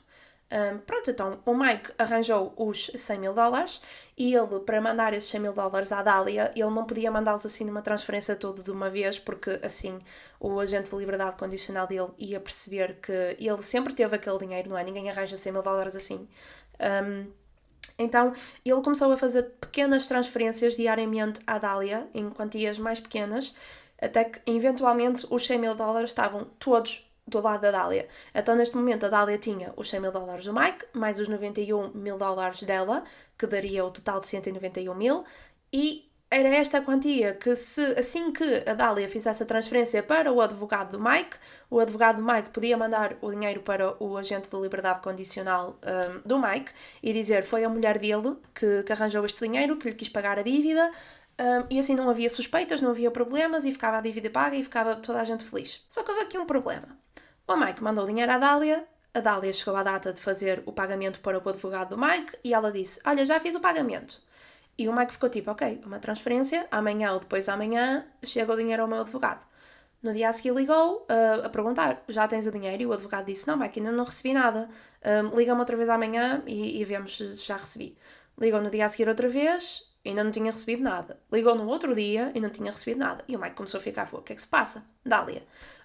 Pronto, então o Mike arranjou os $100.000 e ele, para mandar esses $100.000 à Dália, ele não podia mandá-los assim numa transferência toda de uma vez, porque assim o agente de liberdade condicional dele ia perceber que ele sempre teve aquele dinheiro, não é? Ninguém arranja $100.000 assim. Então ele começou a fazer pequenas transferências diariamente à Dália, em quantias mais pequenas, até que eventualmente os $100.000 estavam todos do lado da Dália. Então neste momento a Dália tinha os $100.000 do Mike, mais os $91.000 dela, que daria o total de 191 mil, e era esta a quantia que, assim que a Dália fizesse a transferência para o advogado do Mike, o advogado do Mike podia mandar o dinheiro para o agente de liberdade condicional do Mike e dizer: foi a mulher dele que arranjou este dinheiro, que lhe quis pagar a dívida, e assim não havia suspeitas, não havia problemas e ficava a dívida paga e ficava toda a gente feliz. Só que houve aqui um problema. O Mike mandou o dinheiro à Dália, a Dália chegou à data de fazer o pagamento para o advogado do Mike e ela disse: olha, já fiz o pagamento. E o Mike ficou tipo: ok, uma transferência, amanhã ou depois de amanhã chega o dinheiro ao meu advogado. No dia a seguir ligou a perguntar: já tens o dinheiro? E o advogado disse: não, Mike, ainda não recebi nada. Liga-me outra vez amanhã e vemos se já recebi. Ligou no dia a seguir outra vez, ainda não tinha recebido nada. Ligou no outro dia e não tinha recebido nada. E o Mike começou a ficar: o que é que se passa? Dália.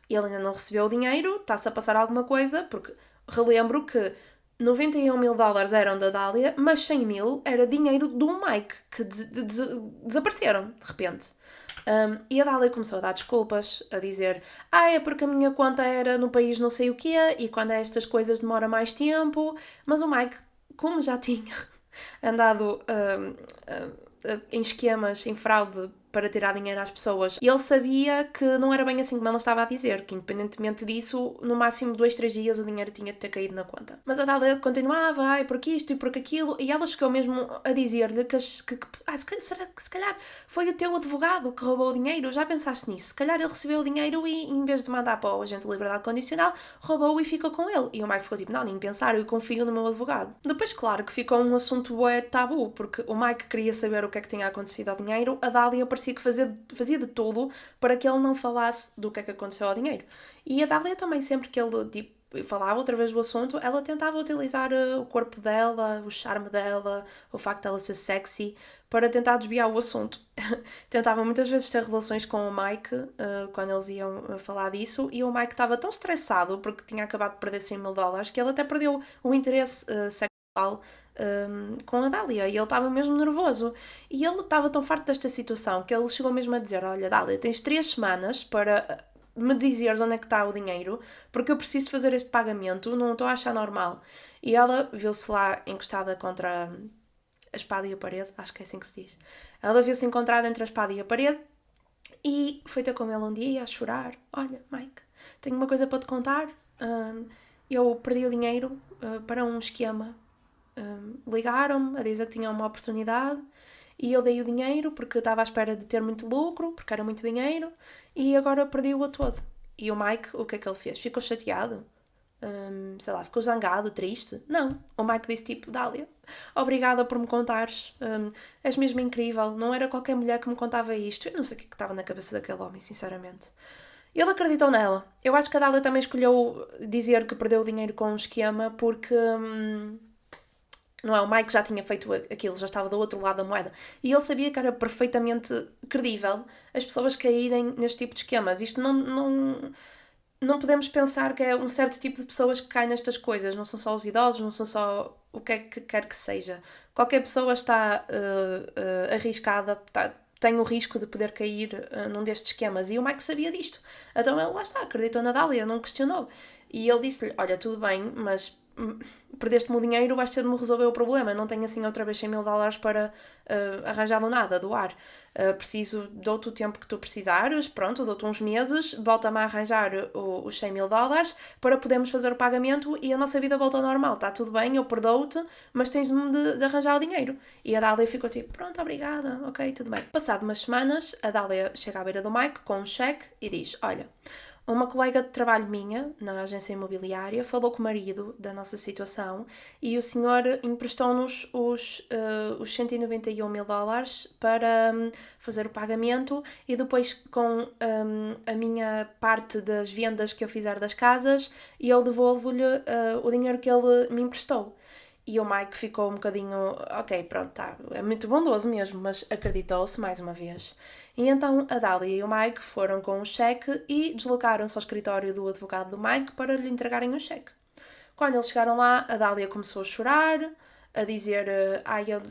Ele ainda não recebeu o dinheiro, está-se a passar alguma coisa, porque relembro que $91.000 eram da Dália, mas 100 mil era dinheiro do Mike, que desapareceram de repente. E a Dália começou a dar desculpas, a dizer: é porque a minha conta era no país não sei o quê, e quando é estas coisas demora mais tempo. Mas o Mike, como já tinha andado em esquemas, em fraude para tirar dinheiro às pessoas, ele sabia que não era bem assim como ela estava a dizer, que independentemente disso, no máximo 2-3 dias o dinheiro tinha de ter caído na conta. Mas a Dália continuava: porque isto e porque aquilo, e ela chegou mesmo a dizer-lhe será que se calhar foi o teu advogado que roubou o dinheiro? Já pensaste nisso? Se calhar ele recebeu o dinheiro e, em vez de mandar para o agente de liberdade condicional, roubou e ficou com ele. E o Mike ficou tipo: não, nem pensar, eu confio no meu advogado. Depois, claro, que ficou um assunto tabu, porque o Mike queria saber o que é que tinha acontecido ao dinheiro, a Dália parecia que fazia de tudo para que ele não falasse do que é que aconteceu ao dinheiro. E a Dália também, sempre que ele falava outra vez do assunto, ela tentava utilizar o corpo dela, o charme dela, o facto dela ser sexy, para tentar desviar o assunto. Tentava muitas vezes ter relações com o Mike quando eles iam falar disso, e o Mike estava tão estressado porque tinha acabado de perder $100.000 que ele até perdeu o interesse sexual com a Dália, e ele estava mesmo nervoso. E ele estava tão farto desta situação que ele chegou mesmo a dizer: olha, Dália, tens 3 semanas para me dizeres onde é que está o dinheiro, porque eu preciso de fazer este pagamento, não estou a achar normal. E ela viu-se lá encostada contra a espada e a parede, acho que é assim que se diz. Ela viu-se encontrada entre a espada e a parede e foi ter com ele um dia a chorar: olha, Mike, tenho uma coisa para te contar. Eu perdi o dinheiro para um esquema. Ligaram-me a dizer que tinham uma oportunidade e eu dei o dinheiro porque estava à espera de ter muito lucro, porque era muito dinheiro, e agora perdi-o a todo. E o Mike, o que é que ele fez? Ficou chateado? Sei lá, ficou zangado, triste? Não. O Mike disse tipo: Dália, obrigada por me contares, és mesmo incrível, não era qualquer mulher que me contava isto. Eu não sei o que estava na cabeça daquele homem, sinceramente. Ele acreditou nela. Eu acho que a Dália também escolheu dizer que perdeu o dinheiro com um esquema porque... não é? O Mike já tinha feito aquilo, já estava do outro lado da moeda. E ele sabia que era perfeitamente credível as pessoas caírem neste tipo de esquemas. Isto não não podemos pensar que é um certo tipo de pessoas que caem nestas coisas. Não são só os idosos, não são só o que é que quer que seja. Qualquer pessoa está arriscada, tem o risco de poder cair num destes esquemas. E o Mike sabia disto. Então ele lá está, acreditou na Dália, não questionou. E ele disse-lhe, olha, tudo bem, mas perdeste-me o dinheiro, vais ter de me resolver o problema. Não tenho assim outra vez 100 mil dólares para arranjar do nada, doar. Preciso, dou-te o tempo que tu precisares, pronto, dou-te uns meses, volta-me a arranjar os 100 mil dólares para podermos fazer o pagamento e a nossa vida volta ao normal. Está tudo bem, eu perdoo-te, mas tens de arranjar o dinheiro. E a Dália ficou tipo, pronto, obrigada, ok, tudo bem. Passado umas semanas, a Dália chega à beira do Mike com um cheque e diz, olha, uma colega de trabalho minha, na agência imobiliária, falou com o marido da nossa situação e o senhor emprestou-nos os 191 mil dólares para fazer o pagamento e depois com a minha parte das vendas que eu fizer das casas eu devolvo-lhe o dinheiro que ele me emprestou. E o Mike ficou um bocadinho, ok, pronto, tá, é muito bondoso mesmo, mas acreditou-se mais uma vez. E então a Dália e o Mike foram com um cheque e deslocaram-se ao escritório do advogado do Mike para lhe entregarem o cheque. Quando eles chegaram lá, a Dália começou a chorar, a dizer,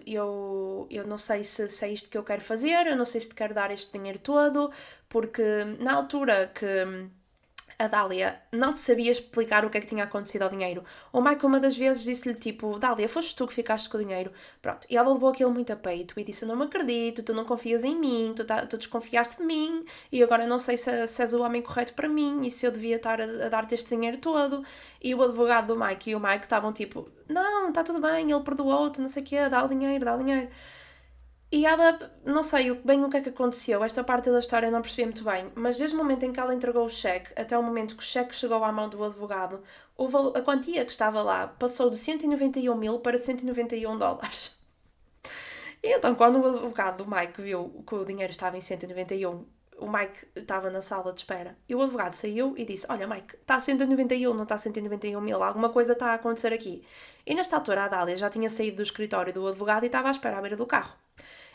eu não sei se é isto que eu quero fazer, eu não sei se te quero dar este dinheiro todo, porque na altura que a Dália não sabia explicar o que é que tinha acontecido ao dinheiro. O Mike uma das vezes disse-lhe tipo, Dália, foste tu que ficaste com o dinheiro. Pronto, e ela levou aquilo muito a peito e disse, eu não me acredito, tu não confias em mim, tu desconfiaste de mim e agora não sei se és o homem correto para mim e se eu devia estar a dar-te este dinheiro todo. E o advogado do Mike e o Mike estavam tipo, não, está tudo bem, ele perdoou-te, não sei o quê, dá o dinheiro, dá o dinheiro. E ela, não sei bem o que é que aconteceu, esta parte da história eu não percebi muito bem, mas desde o momento em que ela entregou o cheque até o momento que o cheque chegou à mão do advogado, a quantia que estava lá passou de 191 mil para 191 dólares. E então, quando o advogado do Mike viu que o dinheiro estava em 191, o Mike estava na sala de espera e o advogado saiu e disse, olha Mike, está a 191, não está a 191 mil, alguma coisa está a acontecer aqui. E nesta altura a Dália já tinha saído do escritório do advogado e estava à espera à beira do carro.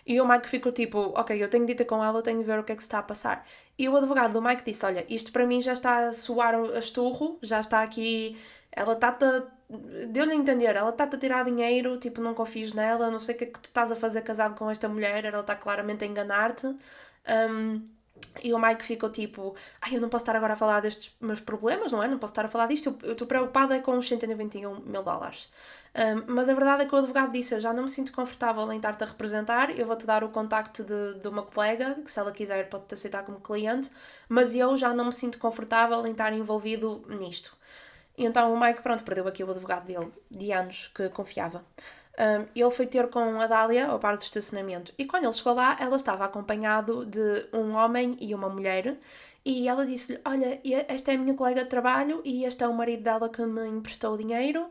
E o Mike ficou tipo, ok, eu tenho de ir com ela, tenho de ver o que é que se está a passar. E o advogado do Mike disse, olha, isto para mim já está a soar a esturro, já está aqui, ela está-te deu-lhe a entender, ela está-te a tirar dinheiro, tipo, não confies nela, não sei o que é que tu estás a fazer casado com esta mulher, ela está claramente a enganar-te. E o Mike ficou tipo, eu não posso estar agora a falar destes meus problemas, não é? Não posso estar a falar disto, eu estou preocupada com os 191 mil dólares. Mas a verdade é que o advogado disse, eu já não me sinto confortável em estar-te a representar, eu vou-te dar o contacto de uma colega, que se ela quiser pode-te aceitar como cliente, mas eu já não me sinto confortável em estar envolvido nisto. E então o Mike, pronto, perdeu aqui o advogado dele, de anos, que confiava. Ele foi ter com a Dália ao par do estacionamento e quando ele chegou lá, ela estava acompanhado de um homem e uma mulher e ela disse-lhe, olha, esta é a minha colega de trabalho e este é o marido dela que me emprestou o dinheiro.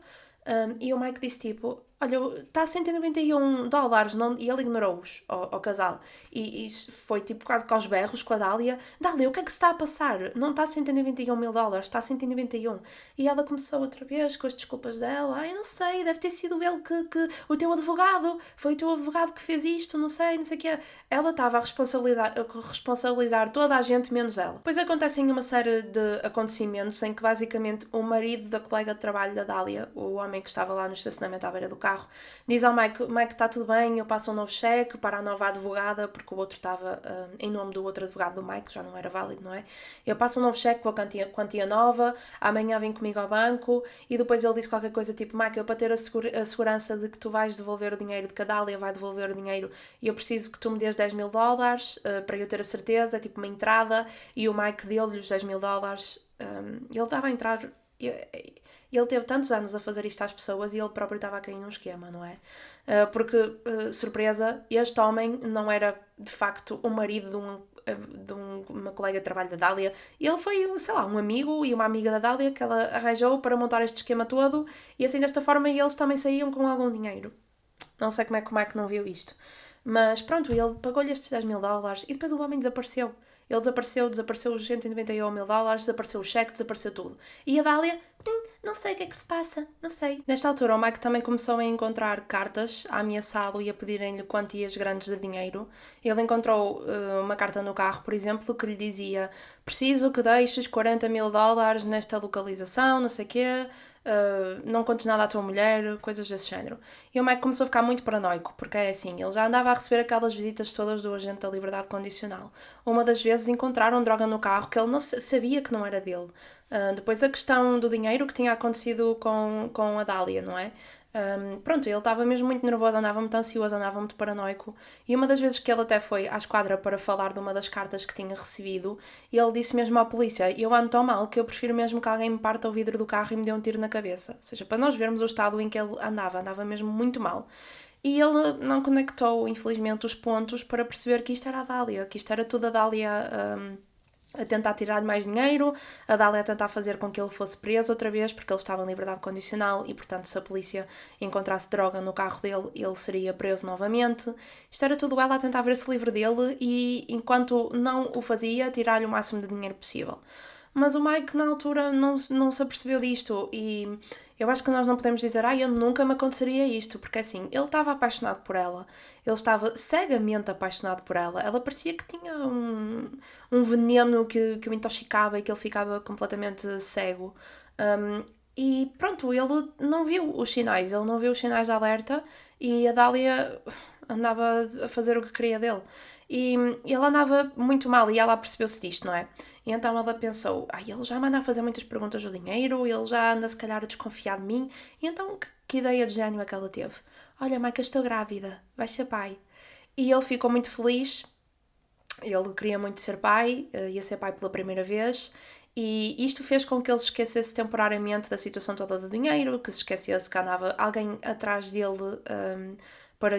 E o Mike disse tipo, olha, está a 191 dólares, não... e ele ignorou-os ao casal. E foi tipo quase que aos berros com a Dália. Dália, o que é que se está a passar? Não está a 191 mil dólares, está a 191. E ela começou outra vez com as desculpas dela. Eu não sei, deve ter sido ele que o teu advogado, foi o teu advogado que fez isto, não sei o quê. Ela estava a responsabilizar toda a gente menos ela. Depois acontecem uma série de acontecimentos em que basicamente o marido da colega de trabalho da Dália, o homem que estava lá no estacionamento à beira do carro, diz ao Mike, está tudo bem, eu passo um novo cheque para a nova advogada, porque o outro estava em nome do outro advogado do Mike, já não era válido, não é? Eu passo um novo cheque com a quantia nova, amanhã vem comigo ao banco, e depois ele disse qualquer coisa tipo, Mike, eu para ter a segurança de que tu vais devolver o dinheiro, de que a Dália vai devolver o dinheiro, e eu preciso que tu me dês 10 mil dólares, para eu ter a certeza, tipo uma entrada, e o Mike deu-lhe os 10 mil dólares, ele estava a entrar... Ele teve tantos anos a fazer isto às pessoas e ele próprio estava a cair num esquema, não é? Porque, surpresa, este homem não era de facto o marido de uma colega de trabalho da Dália. Ele foi, sei lá, um amigo e uma amiga da Dália que ela arranjou para montar este esquema todo e assim desta forma eles também saíam com algum dinheiro. Não sei como é que não viu isto. Mas pronto, ele pagou-lhe estes 10 mil dólares e depois o homem desapareceu. Ele desapareceu os 191 mil dólares, desapareceu o cheque, desapareceu tudo. E a Dália, não sei o que é que se passa, não sei. Nesta altura, o Mike também começou a encontrar cartas a ameaçá-lo e a pedirem-lhe quantias grandes de dinheiro. Ele encontrou uma carta no carro, por exemplo, que lhe dizia: preciso que deixes 40 mil dólares nesta localização, não sei o quê, não contes nada à tua mulher, coisas desse género. E o Mike começou a ficar muito paranoico, porque era assim, ele já andava a receber aquelas visitas todas do agente da liberdade condicional. Uma das vezes encontraram droga no carro que ele não sabia que não era dele. Depois a questão do dinheiro que tinha acontecido com a Dália, não é? Pronto, ele estava mesmo muito nervoso, andava muito ansioso, andava muito paranoico. E uma das vezes que ele até foi à esquadra para falar de uma das cartas que tinha recebido, ele disse mesmo à polícia: eu ando tão mal que eu prefiro mesmo que alguém me parta o vidro do carro e me dê um tiro na cabeça. Ou seja, para nós vermos o estado em que ele andava mesmo muito mal. E ele não conectou, infelizmente, os pontos para perceber que isto era a Dália, que isto era tudo a Dália a tentar tirar-lhe mais dinheiro, a Dália a tentar fazer com que ele fosse preso outra vez, porque ele estava em liberdade condicional e, portanto, se a polícia encontrasse droga no carro dele, ele seria preso novamente. Isto era tudo ela a tentar ver-se livre dele e, enquanto não o fazia, tirar-lhe o máximo de dinheiro possível. Mas o Mike, na altura, não se apercebeu disto e eu acho que nós não podemos dizer: eu nunca me aconteceria isto, porque assim, ele estava apaixonado por ela, ele estava cegamente apaixonado por ela, ela parecia que tinha um veneno que o intoxicava e que ele ficava completamente cego. E pronto, ele não viu os sinais, ele não viu os sinais de alerta e a Dália andava a fazer o que queria dele. E ele andava muito mal e ela percebeu-se disto, não é? E então ela pensou: ele já me anda a fazer muitas perguntas do dinheiro, ele já anda se calhar a desconfiar de mim. E então que ideia de gênio é que ela teve? Olha, Mike, estou grávida, vais ser pai. E ele ficou muito feliz, ele queria muito ser pai, ia ser pai pela primeira vez. E isto fez com que ele se esquecesse temporariamente da situação toda do dinheiro, que se esquecesse que andava alguém atrás dele para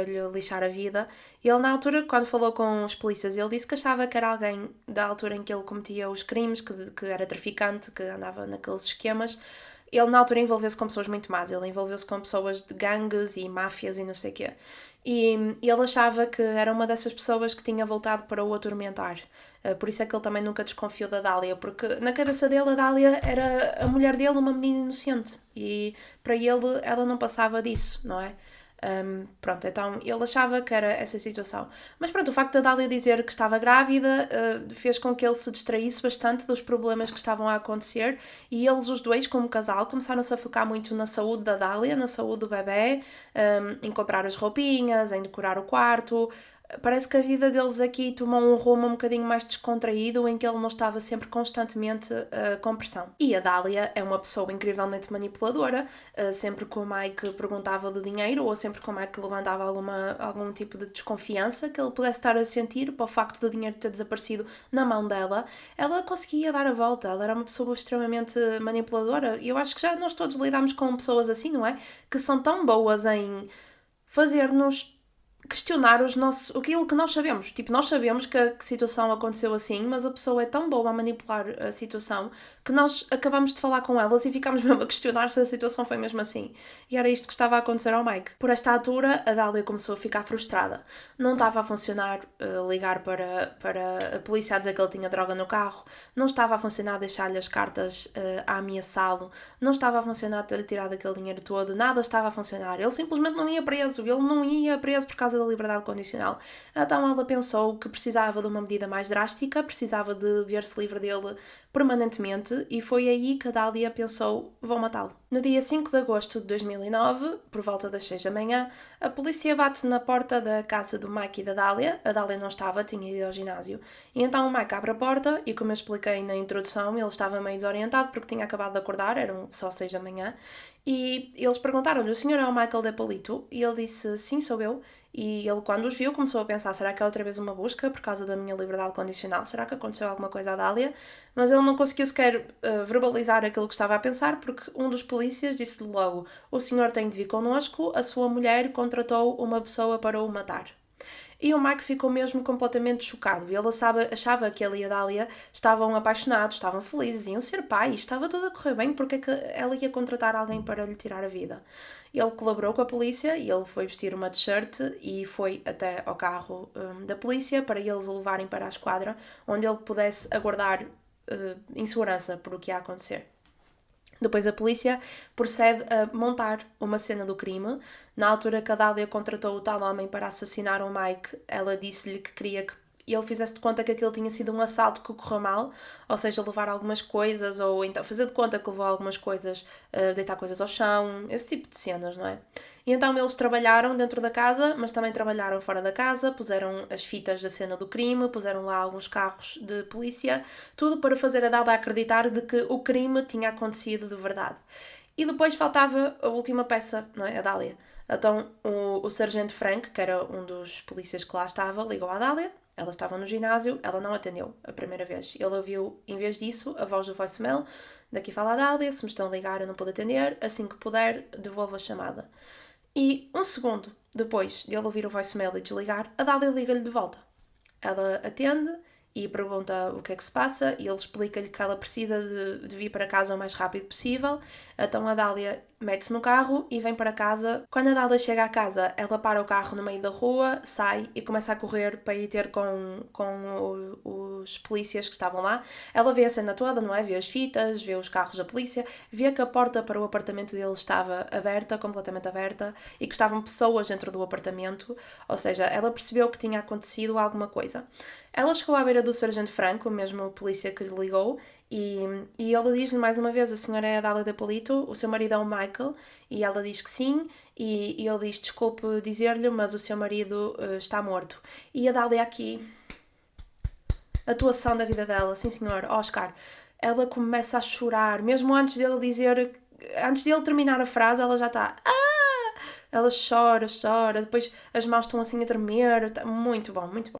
lhe lixar a vida. E ele, na altura, quando falou com os polícias, ele disse que achava que era alguém da altura em que ele cometia os crimes, que era traficante, que andava naqueles esquemas. Ele, na altura, envolveu-se com pessoas muito más. Ele envolveu-se com pessoas de gangues e máfias e não sei o quê. E ele achava que era uma dessas pessoas que tinha voltado para o atormentar. Por isso é que ele também nunca desconfiou da Dália, porque na cabeça dele a Dália era a mulher dele, uma menina inocente. E para ele ela não passava disso, não é? Pronto, então ele achava que era essa situação. Mas pronto, o facto da Dália dizer que estava grávida fez com que ele se distraísse bastante dos problemas que estavam a acontecer e eles, os dois, como casal, começaram-se a focar muito na saúde da Dália, na saúde do bebê, em comprar as roupinhas, em decorar o quarto. Parece que a vida deles aqui tomou um rumo um bocadinho mais descontraído, em que ele não estava sempre constantemente com pressão. E a Dália é uma pessoa incrivelmente manipuladora, sempre que o Mike perguntava do dinheiro ou sempre que o Mike levantava algum tipo de desconfiança que ele pudesse estar a sentir para o facto do dinheiro ter desaparecido na mão dela, ela conseguia dar a volta. Ela era uma pessoa extremamente manipuladora e eu acho que já nós todos lidamos com pessoas assim, não é? Que são tão boas em fazer-nos questionar aquilo que nós sabemos. Tipo, nós sabemos que a situação aconteceu assim, mas a pessoa é tão boa a manipular a situação que nós acabamos de falar com elas e ficamos mesmo a questionar se a situação foi mesmo assim. E era isto que estava a acontecer ao Mike. Por esta altura, a Dália começou a ficar frustrada. Não estava a funcionar ligar para a polícia a dizer que ele tinha droga no carro. Não estava a funcionar deixar-lhe as cartas a ameaçá-lo. Não estava a funcionar ter-lhe tirado aquele dinheiro todo. Nada estava a funcionar. Ele simplesmente não ia preso. Ele não ia preso por causa da liberdade condicional. Então ela pensou que precisava de uma medida mais drástica, precisava de ver-se livre dele permanentemente e foi aí que a Dália pensou: vou matá-lo. No dia 5 de agosto de 2009, por volta das 6 da manhã, a polícia bate na porta da casa do Mike e da Dália. A Dália não estava, tinha ido ao ginásio. E então o Mike abre a porta e, como eu expliquei na introdução, ele estava meio desorientado porque tinha acabado de acordar, eram só 6 da manhã. E eles perguntaram-lhe: o senhor é o Michael DePolito? E ele disse: sim, sou eu. E ele, quando os viu, começou a pensar: será que é outra vez uma busca por causa da minha liberdade condicional? Será que aconteceu alguma coisa à Dália? Mas ele não conseguiu sequer verbalizar aquilo que estava a pensar, porque um dos polícias disse-lhe logo: o senhor tem de vir connosco, a sua mulher contratou uma pessoa para o matar. E o Mike ficou mesmo completamente chocado. Ele achava que ele e a Dália estavam apaixonados, estavam felizes, iam ser pais, estava tudo a correr bem, porque é que ela ia contratar alguém para lhe tirar a vida? Ele colaborou com a polícia e ele foi vestir uma t-shirt e foi até ao carro da polícia para eles o levarem para a esquadra, onde ele pudesse aguardar em segurança por o que ia acontecer. Depois a polícia procede a montar uma cena do crime. Na altura que a Dália contratou o tal homem para assassinar o Mike, ela disse-lhe que queria que ele fizesse de conta que aquilo tinha sido um assalto que correu mal, ou seja, levar algumas coisas, ou então fazer de conta que levou algumas coisas, deitar coisas ao chão, esse tipo de cenas, não é? E então eles trabalharam dentro da casa, mas também trabalharam fora da casa, puseram as fitas da cena do crime, puseram lá alguns carros de polícia, tudo para fazer a Dália acreditar de que o crime tinha acontecido de verdade. E depois faltava a última peça, não é? A Dália. Então o sargento Frank, que era um dos polícias que lá estava, ligou à Dália. Ela estava no ginásio, ela não atendeu a primeira vez. Ele ouviu, em vez disso, a voz do voicemail. Daqui fala a Dália, se me estão a ligar eu não puedo atender, assim que puder, devolvo a chamada. E um segundo depois de ele ouvir o voicemail e desligar, a Dália liga-lhe de volta. Ela atende e pergunta o que é que se passa e ele explica-lhe que ela precisa de vir para casa o mais rápido possível. Então a Dália mete-se no carro e vem para casa. Quando a Dália chega à casa, ela para o carro no meio da rua, sai e começa a correr para ir ter com os polícias que estavam lá. Ela vê a cena toda, não é? Vê as fitas, vê os carros da polícia, vê que a porta para o apartamento dele estava aberta, completamente aberta, e que estavam pessoas dentro do apartamento, ou seja, ela percebeu que tinha acontecido alguma coisa. Ela chegou à beira do sargento Franco, o mesmo polícia que lhe ligou, e ele diz-lhe mais uma vez: a senhora é a Dália de Polito, o seu marido é o Michael, e ela diz que sim, e ele diz: desculpe dizer-lhe, mas o seu marido está morto. E a Dália aqui, a atuação da vida dela, sim senhor, Oscar, ela começa a chorar, mesmo antes dele dizer, antes dele terminar a frase, ela já está, ela chora, chora, depois as mãos estão assim a tremer, muito bom, muito bom.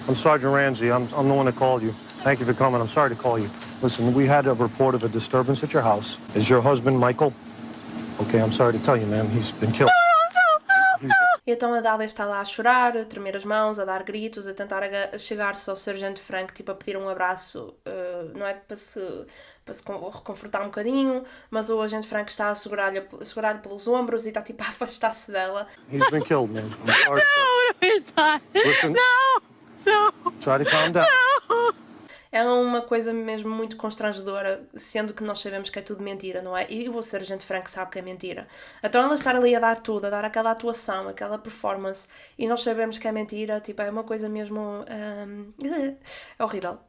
I'm Sergeant Ramsey. I'm the one that called you. Thank you for coming. I'm sorry to call you. Listen, we had a report of a disturbance at your house. Is your husband Michael? Okay, I'm sorry to tell you, ma'am. He's been killed. E então a Dália está lá a chorar, a tremer as mãos, a dar gritos, a tentar chegar-se ao Sargento Frank, tipo a pedir um abraço, não é para se reconfortar um bocadinho, mas o agente Frank está a segurar-lhe pelos ombros e está tipo a afastar-se dela. He's been killed, man. I'm sorry. No, he's not. Listen. No. Try to calm down. É uma coisa mesmo muito constrangedora, sendo que nós sabemos que é tudo mentira, não é? E o Sargento Frank sabe que é mentira. Então ela estar ali a dar tudo, a dar aquela atuação, aquela performance, e nós sabemos que é mentira, tipo, é uma coisa mesmo... é horrível.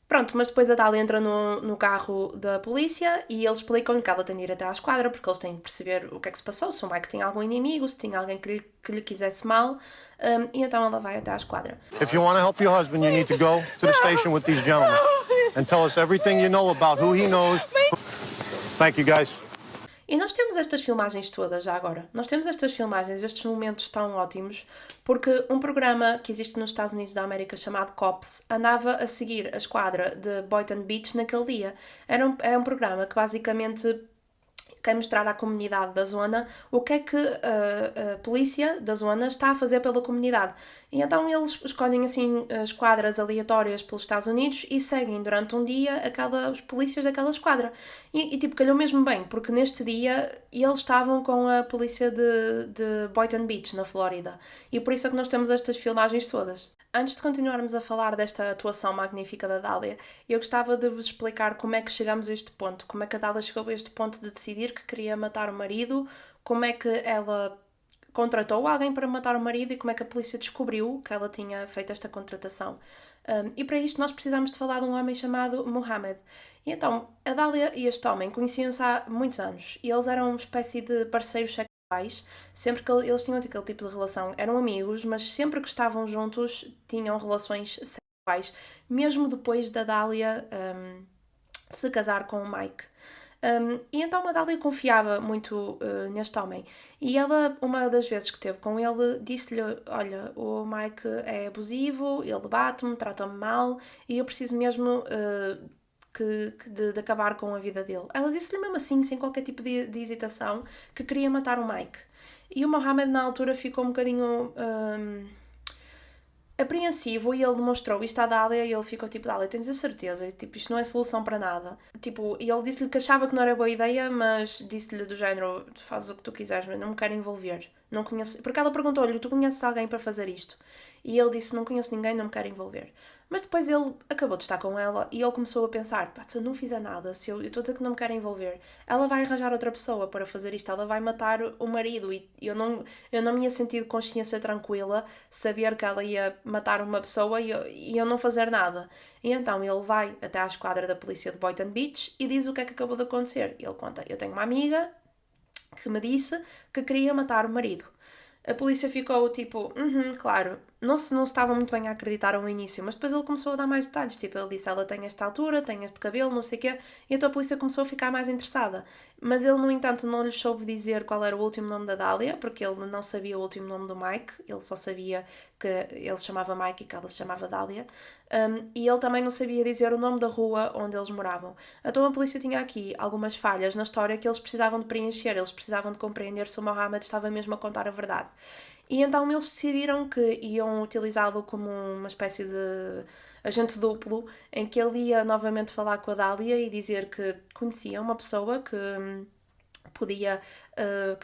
Pronto, mas depois a Dália entra no carro da polícia e eles explicam-lhe que ela tem de ir até à esquadra porque eles têm de perceber o que é que se passou, se o Mike tinha algum inimigo, se tinha alguém que lhe quisesse mal, e então ela vai até à esquadra. If you want to help your husband, you need to go to the station with these gentlemen and tell us everything you know about who he knows. Thank you, guys. E nós temos estas filmagens todas já agora. Nós temos estas filmagens, estes momentos tão ótimos, porque um programa que existe nos Estados Unidos da América chamado Cops andava a seguir a esquadra de Boynton Beach naquele dia. É um programa que basicamente quer mostrar à comunidade da zona o que é que a polícia da zona está a fazer pela comunidade. E então eles escolhem assim esquadras aleatórias pelos Estados Unidos e seguem durante um dia os polícias daquela esquadra. E tipo, calhou mesmo bem, porque neste dia eles estavam com a polícia de Boynton Beach, na Flórida. E por isso é que nós temos estas filmagens todas. Antes de continuarmos a falar desta atuação magnífica da Dália, eu gostava de vos explicar como é que chegamos a este ponto, como é que a Dália chegou a este ponto de decidir que queria matar o marido, como é que ela contratou alguém para matar o marido e como é que a polícia descobriu que ela tinha feito esta contratação. E para isto nós precisamos de falar de um homem chamado Mohammed. E então, a Dália e este homem conheciam-se há muitos anos e eles eram uma espécie de parceiros sexuais. Sempre que eles tinham aquele tipo de relação, eram amigos, mas sempre que estavam juntos tinham relações sexuais, mesmo depois da Dália se casar com o Mike. E então a Dália confiava muito neste homem. E ela, uma das vezes que esteve com ele, disse-lhe: olha, o Mike é abusivo, ele bate-me, trata-me mal e eu preciso mesmo de acabar com a vida dele. Ela disse-lhe mesmo assim, sem qualquer tipo de hesitação, que queria matar o Mike. E o Mohammed na altura ficou um bocadinho apreensivo e ele demonstrou isto à Dália e ele ficou tipo, Dália, tens a certeza? Tipo, isto não é solução para nada. Tipo, e ele disse-lhe que achava que não era boa ideia, mas disse-lhe do género, faz o que tu quiseres, mas não me quero envolver. Não conheço... Porque ela perguntou-lhe, tu conheces alguém para fazer isto? E ele disse, não conheço ninguém, não me quero envolver. Mas depois ele acabou de estar com ela e ele começou a pensar, pá, se eu não fizer nada, se eu estou a dizer que não me quero envolver, ela vai arranjar outra pessoa para fazer isto, ela vai matar o marido e eu não me ia sentir de consciência tranquila saber que ela ia matar uma pessoa e eu não fazer nada. E então ele vai até à esquadra da polícia de Boynton Beach e diz o que é que acabou de acontecer. Ele conta, eu tenho uma amiga que me disse que queria matar o marido. A polícia ficou tipo, claro, não se estava muito bem a acreditar ao início, mas depois ele começou a dar mais detalhes, tipo, ele disse, ela tem esta altura, tem este cabelo, não sei o quê, e então a polícia começou a ficar mais interessada. Mas ele, no entanto, não lhe soube dizer qual era o último nome da Dália, porque ele não sabia o último nome do Mike, ele só sabia que ele se chamava Mike e que ela se chamava Dália, e ele também não sabia dizer o nome da rua onde eles moravam. Então a polícia tinha aqui algumas falhas na história que eles precisavam de preencher, eles precisavam de compreender se o Mohammed estava mesmo a contar a verdade. E então eles decidiram que iam utilizá-lo como uma espécie de agente duplo, em que ele ia novamente falar com a Dália e dizer que conhecia uma pessoa que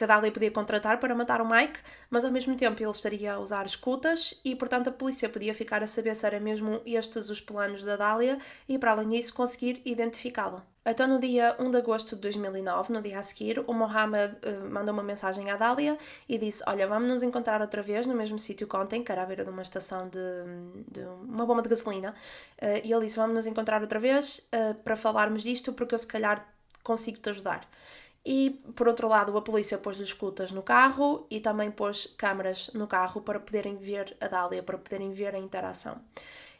a Dália podia contratar para matar o Mike, mas ao mesmo tempo ele estaria a usar escutas e, portanto, a polícia podia ficar a saber se era mesmo estes os planos da Dália e, para além disso, conseguir identificá-la. Então, no dia 1 de agosto de 2009, no dia a seguir, o Mohammed mandou uma mensagem à Dália e disse, olha, vamos nos encontrar outra vez no mesmo sítio que ontem, que era à beira de uma estação de uma bomba de gasolina, e ele disse, vamos nos encontrar outra vez para falarmos disto, porque eu se calhar consigo-te ajudar. E, por outro lado, a polícia pôs-lhe escutas no carro e também pôs câmaras no carro para poderem ver a Dália, para poderem ver a interação.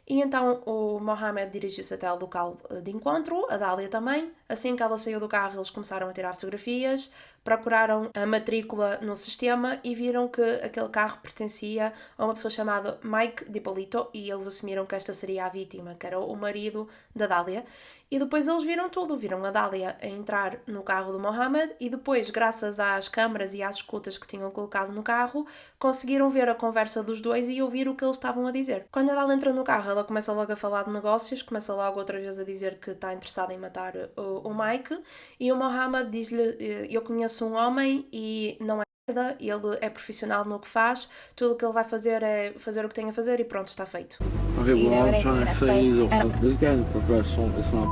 E então o Mohammed dirigiu-se até ao local de encontro, a Dália também. Assim que ela saiu do carro, eles começaram a tirar fotografias, procuraram a matrícula no sistema e viram que aquele carro pertencia a uma pessoa chamada Mike DiPolito e eles assumiram que esta seria a vítima, que era o marido da Dália. E depois eles viram tudo, viram a Dália a entrar no carro do Mohammed e depois, graças às câmaras e às escutas que tinham colocado no carro, conseguiram ver a conversa dos dois e ouvir o que eles estavam a dizer. Quando a Dália entra no carro, ela começa logo a falar de negócios, começa logo outra vez a dizer que está interessada em matar o Mike e o Mohammed diz-lhe, eu conheço um homem e não é merda, ele é profissional no que faz, tudo o que ele vai fazer é fazer o que tem a fazer e pronto, está feito. Okay, well, all I'm trying to say is, this guy's a professional. It's not.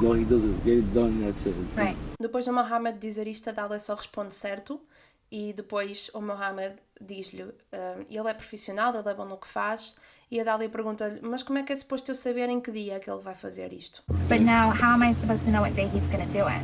All he does is get it done. That's it. Right. Depois do Mohammed dizer isto, a Dália só responde certo e depois o Mohammed diz-lhe, ele é profissional, ele é bom no que faz, e a Dália pergunta-lhe, mas como é que é suposto eu saber em que dia que ele vai fazer isto? But now, how am I supposed to know what day he's going to do it?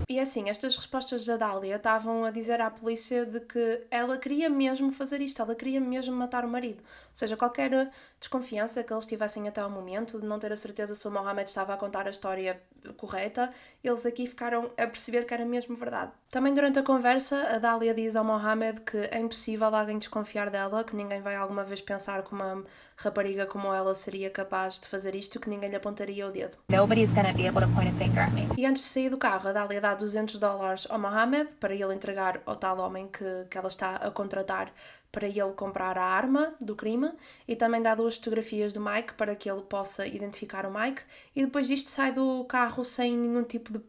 E assim, estas respostas da Dália estavam a dizer à polícia de que ela queria mesmo fazer isto, ela queria mesmo matar o marido. Ou seja, qualquer desconfiança que eles tivessem até ao momento, de não ter a certeza se o Mohammed estava a contar a história correta, eles aqui ficaram a perceber que era mesmo verdade. Também durante a conversa, a Dália diz ao Mohammed que é impossível alguém desconfiar dela, que ninguém vai alguma vez pensar que uma rapariga como ela seria capaz de fazer isto, que ninguém lhe apontaria o dedo. Nobody's going to be able to point a finger at me. E antes de sair do carro, a Dália dá $200 ao Mohammed para ele entregar ao tal homem que ela está a contratar para ele comprar a arma do crime e também dá 2 fotografias do Mike para que ele possa identificar o Mike e depois disto sai do carro sem nenhum tipo de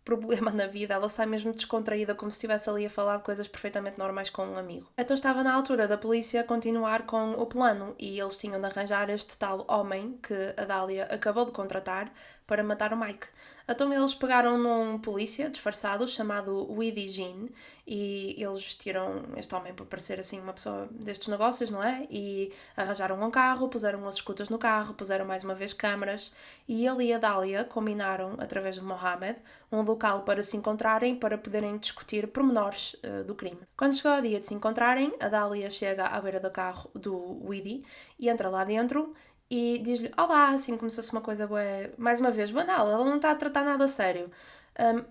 problema na vida, ela sai mesmo descontraída, como se estivesse ali a falar de coisas perfeitamente normais com um amigo. Então estava na altura da polícia continuar com o plano e eles tinham de arranjar este tal homem que a Dália acabou de contratar para matar o Mike. Então eles pegaram num polícia disfarçado chamado Weedy Jean e eles vestiram este homem para parecer assim uma pessoa destes negócios, não é? E arranjaram um carro, puseram as escutas no carro, puseram mais uma vez câmaras e ele e a Dália combinaram, através do Mohammed, um local para se encontrarem para poderem discutir pormenores do crime. Quando chegou o dia de se encontrarem, a Dália chega à beira do carro do Weedy e entra lá dentro e diz-lhe olá, assim como se fosse uma coisa bué, mais uma vez, banal, ela não está a tratar nada a sério.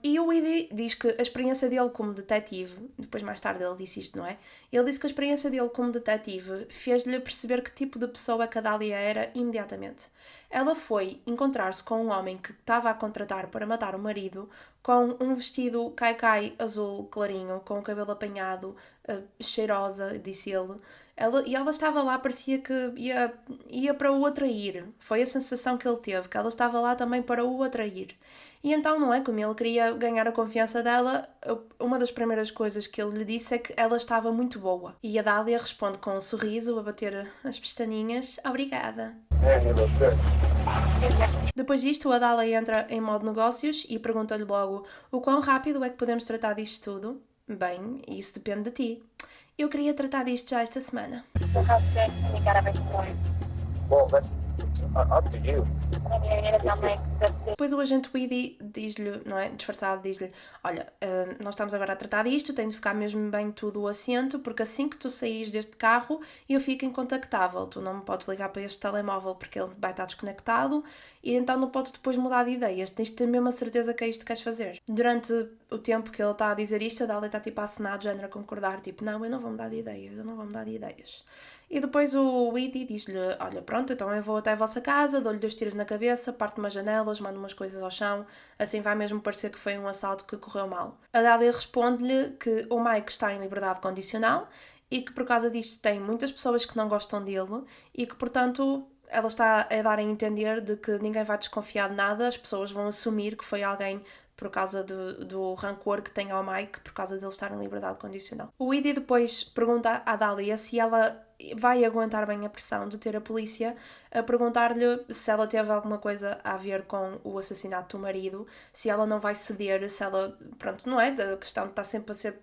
E o Edie diz que a experiência dele como detetive, depois mais tarde ele disse isto, não é? Ele disse que a experiência dele como detetive fez-lhe perceber que tipo de pessoa que a Dália era imediatamente. Ela foi encontrar-se com um homem que estava a contratar para matar o marido, com um vestido cai-cai azul clarinho, com o cabelo apanhado, cheirosa, disse ele. Ela estava lá, parecia que ia para o atrair. Foi a sensação que ele teve, que ela estava lá também para o atrair. E então, não é? Como ele queria ganhar a confiança dela, uma das primeiras coisas que ele lhe disse é que ela estava muito boa. E a Dália responde com um sorriso, a bater as pestaninhas, obrigada. Depois disto, a Dália entra em modo negócios e pergunta-lhe logo o quão rápido é que podemos tratar disto tudo. Bem, isso depende de ti. Eu queria tratar disto já esta semana. How soon can we get everything going? Well, that's up to you. I mean, you're gonna sound like the Depois o agente Weedy diz-lhe, não é, disfarçado, diz-lhe, olha, nós estamos agora a tratar disto, tem de ficar mesmo bem tudo assento, porque assim que tu saís deste carro, eu fico incontactável. Tu não me podes ligar para este telemóvel porque ele vai estar desconectado e então não podes depois mudar de ideias. Tens de ter mesmo a certeza que é isto que queres fazer. Durante o tempo que ele está a dizer isto, a Dália está tipo a assinar, de género a concordar, tipo, não, eu não vou mudar de ideias, eu não vou mudar de ideias. E depois o Weedy diz-lhe, olha, pronto, então eu vou até a vossa casa, dou-lhe 2 tiros na cabeça, parto umas janelas, mando umas coisas ao chão, assim vai mesmo parecer que foi um assalto que correu mal. A Dália responde-lhe que o Mike está em liberdade condicional e que por causa disto tem muitas pessoas que não gostam dele e que, portanto, ela está a dar a entender de que ninguém vai desconfiar de nada, as pessoas vão assumir que foi alguém por causa do rancor que tem ao Mike, por causa dele estar em liberdade condicional. O Edie depois pergunta à Dália se ela vai aguentar bem a pressão de ter a polícia a perguntar-lhe se ela teve alguma coisa a ver com o assassinato do marido, se ela não vai ceder, se ela, pronto, não é? A questão está sempre a ser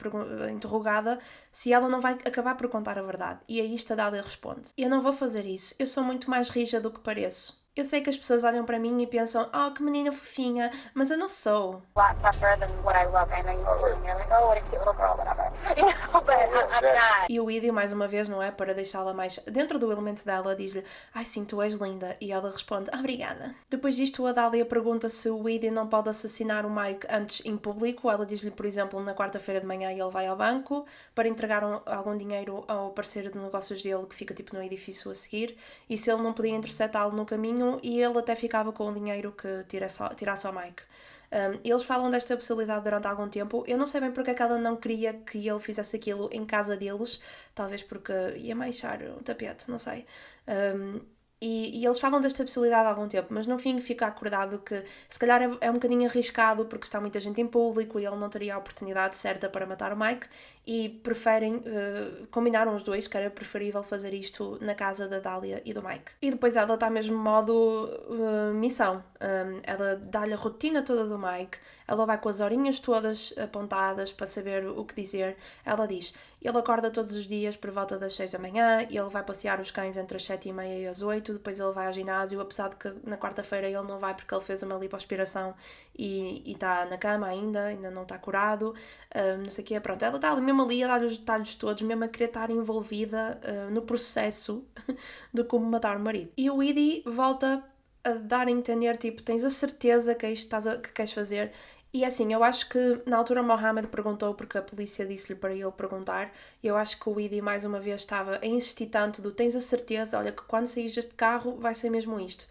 interrogada, se ela não vai acabar por contar a verdade. E aí a Dália responde, eu não vou fazer isso, eu sou muito mais rija do que pareço. Eu sei que as pessoas olham para mim e pensam, oh, que menina fofinha, mas eu não sou. lot tougher than what I look. I know you're like, oh, what a cute little girl, whatever. You know, but I'm not. E o Edie, mais uma vez, não é? Para deixá-la mais dentro do elemento dela, diz-lhe, ai sim, tu és linda. E ela responde, obrigada. Depois disto, a Dália pergunta se o Edie não pode assassinar o Mike antes em público. Ela diz-lhe, por exemplo, na quarta-feira de manhã ele vai ao banco para entregar algum dinheiro ao parceiro de negócios dele que fica tipo no edifício a seguir. E se ele não podia interceptá-lo no caminho, e ele até ficava com o dinheiro que tirasse ao Mike. Eles falam desta possibilidade durante algum tempo. Eu não sei bem porque é que ela não queria que ele fizesse aquilo em casa deles. Talvez porque ia manchar o tapete, não sei. E eles falam desta possibilidade há algum tempo, mas no fim fica acordado que se calhar é um bocadinho arriscado porque está muita gente em público e ele não teria a oportunidade certa para matar o Mike e preferem, combinaram os dois que era preferível fazer isto na casa da Dália e do Mike. E depois ela está mesmo modo missão. Ela dá-lhe a rotina toda do Mike, ela vai com as horinhas todas apontadas para saber o que dizer. Ela diz, ele acorda todos os dias por volta das 6 da manhã, ele vai passear os cães entre as 7h30 e as 8, depois ele vai ao ginásio, apesar de que na quarta-feira ele não vai porque ele fez uma lipoaspiração e está na cama ainda não está curado, não sei o quê, pronto, ela está ali mesmo ali a dar os detalhes todos, mesmo a querer estar envolvida no processo de como matar o marido. E o Edie volta a dar a entender, tipo, tens a certeza que é isto que queres fazer? E assim, eu acho que na altura Mohammed perguntou porque a polícia disse-lhe para ele perguntar, e eu acho que o Edie mais uma vez estava a insistir tanto do tens a certeza, olha que quando saís deste carro vai ser mesmo isto.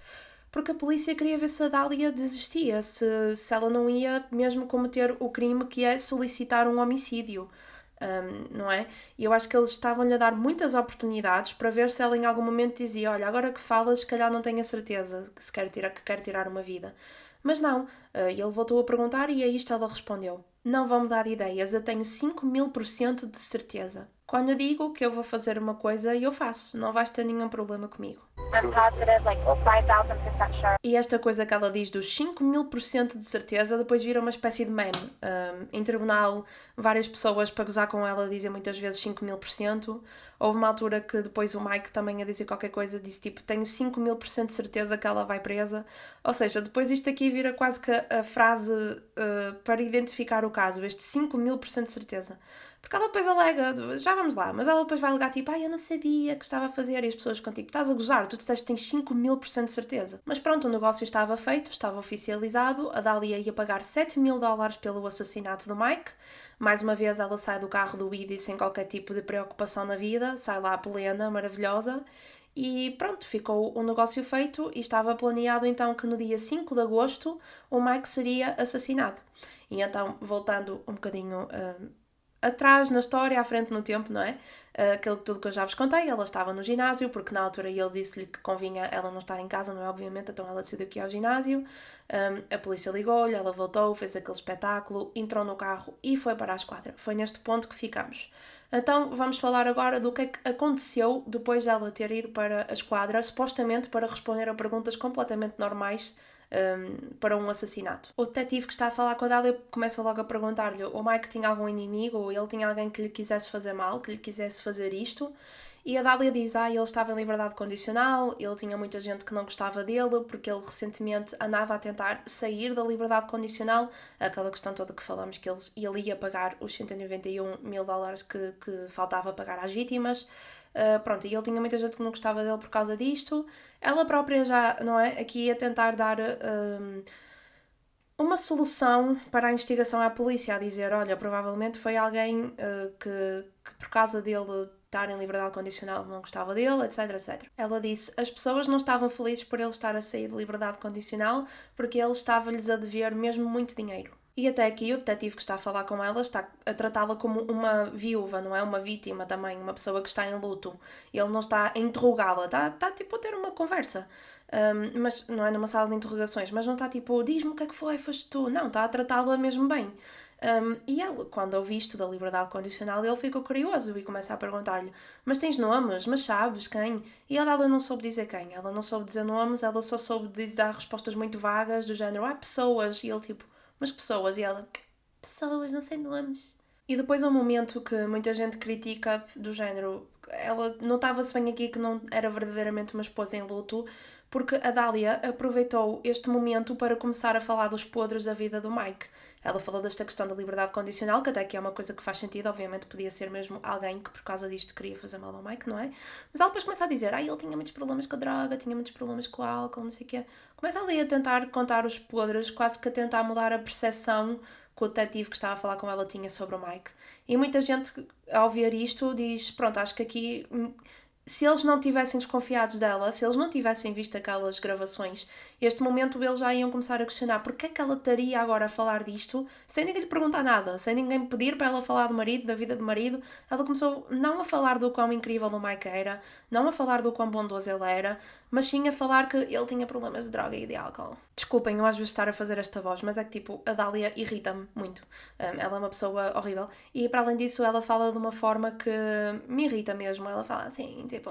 Porque a polícia queria ver se a Dália desistia, se ela não ia mesmo cometer o crime que é solicitar um homicídio. Não é? E eu acho que eles estavam-lhe a dar muitas oportunidades para ver se ela em algum momento dizia, olha, agora que falas, se calhar não tenho a certeza que quer tirar uma vida. Mas não, ele voltou a perguntar e a isto ela respondeu, não vão mudar de ideias, eu tenho 5000% de certeza. Quando eu digo que eu vou fazer uma coisa, eu faço, não vais ter nenhum problema comigo. I'm positive, like 5,000% sure. E esta coisa que ela diz dos 5000% de certeza depois vira uma espécie de meme. Em tribunal, várias pessoas para gozar com ela dizem muitas vezes 5000%. Houve uma altura que depois o Mike também a dizer qualquer coisa disse tipo, tenho 5000% de certeza que ela vai presa. Ou seja, depois isto aqui vira quase que a frase para identificar o caso, este 5000% de certeza. Porque ela depois alega, já vamos lá, mas ela depois vai alegar tipo, eu não sabia que estava a fazer, e as pessoas ficam tipo, estás a gozar, tu disseste que tens 5.000% de certeza. Mas pronto, o negócio estava feito, estava oficializado, a Dália ia pagar $7.000 pelo assassinato do Mike. Mais uma vez ela sai do carro do Edie sem qualquer tipo de preocupação na vida, sai lá plena, maravilhosa, e pronto, ficou o negócio feito e estava planeado então que no dia 5 de agosto o Mike seria assassinado. E então, voltando um bocadinho atrás na história, à frente no tempo, não é? Aquilo tudo que eu já vos contei, ela estava no ginásio, porque na altura ele disse-lhe que convinha ela não estar em casa, não é? Obviamente, então ela decidiu que ia ao ginásio. A polícia ligou-lhe, ela voltou, fez aquele espetáculo, entrou no carro e foi para a esquadra. Foi neste ponto que ficamos. Então vamos falar agora do que é que aconteceu depois dela ter ido para a esquadra, supostamente para responder a perguntas completamente normais para um assassinato. O detetive que está a falar com a Dália começa logo a perguntar-lhe: o Mike tinha algum inimigo, ou ele tinha alguém que lhe quisesse fazer mal, que lhe quisesse fazer isto? E a Dália diz: ele estava em liberdade condicional, ele tinha muita gente que não gostava dele, porque ele recentemente andava a tentar sair da liberdade condicional, aquela questão toda que falamos, que ele ia pagar os $191.000 que faltava pagar às vítimas. Pronto, e ele tinha muita gente que não gostava dele por causa disto. Ela própria já, não é, aqui a tentar dar uma solução para a investigação à polícia, a dizer, olha, provavelmente foi alguém que por causa dele estar em liberdade condicional não gostava dele, etc, etc. Ela disse, as pessoas não estavam felizes por ele estar a sair de liberdade condicional porque ele estava-lhes a dever mesmo muito dinheiro. E até aqui o detetive que está a falar com ela está a tratá-la como uma viúva, não é? Uma vítima também, uma pessoa que está em luto. Ele não está a interrogá-la, está tipo a ter uma conversa. Mas não é numa sala de interrogações, mas não está tipo, diz-me o que é que foi, foste tu. Não, está a tratá-la mesmo bem. E ele, quando ouviu isto da liberdade condicional, ele ficou curioso e começa a perguntar-lhe, mas tens nomes? Mas sabes quem? E ela não soube dizer quem, ela não soube dizer nomes, ela só soube dar respostas muito vagas, do género, pessoas. E ele tipo, mas pessoas? E ela, pessoas, não sei nomes. E depois um momento que muita gente critica, do género, ela notava-se bem aqui que não era verdadeiramente uma esposa em luto, porque a Dália aproveitou este momento para começar a falar dos podres da vida do Mike. Ela falou desta questão da liberdade condicional, que até aqui é uma coisa que faz sentido, obviamente podia ser mesmo alguém que por causa disto queria fazer mal ao Mike, não é? Mas ela depois começa a dizer, ele tinha muitos problemas com a droga, tinha muitos problemas com o álcool, não sei o quê. Começa ali a tentar contar os podres, quase que a tentar mudar a percepção que o detetive que estava a falar com ela tinha sobre o Mike. E muita gente, ao ver isto, diz, pronto, acho que aqui, se eles não tivessem desconfiados dela, se eles não tivessem visto aquelas gravações, este momento eles já iam começar a questionar porque é que ela estaria agora a falar disto, sem ninguém lhe perguntar nada, sem ninguém pedir para ela falar do marido, da vida do marido. Ela começou não a falar do quão incrível o Mike era, não a falar do quão bondoso ele era, mas sim a falar que ele tinha problemas de droga e de álcool. Desculpem eu às vezes estar a fazer esta voz, mas é que tipo, a Dália irrita-me muito. Ela é uma pessoa horrível e para além disso ela fala de uma forma que me irrita mesmo. Ela fala assim, tipo,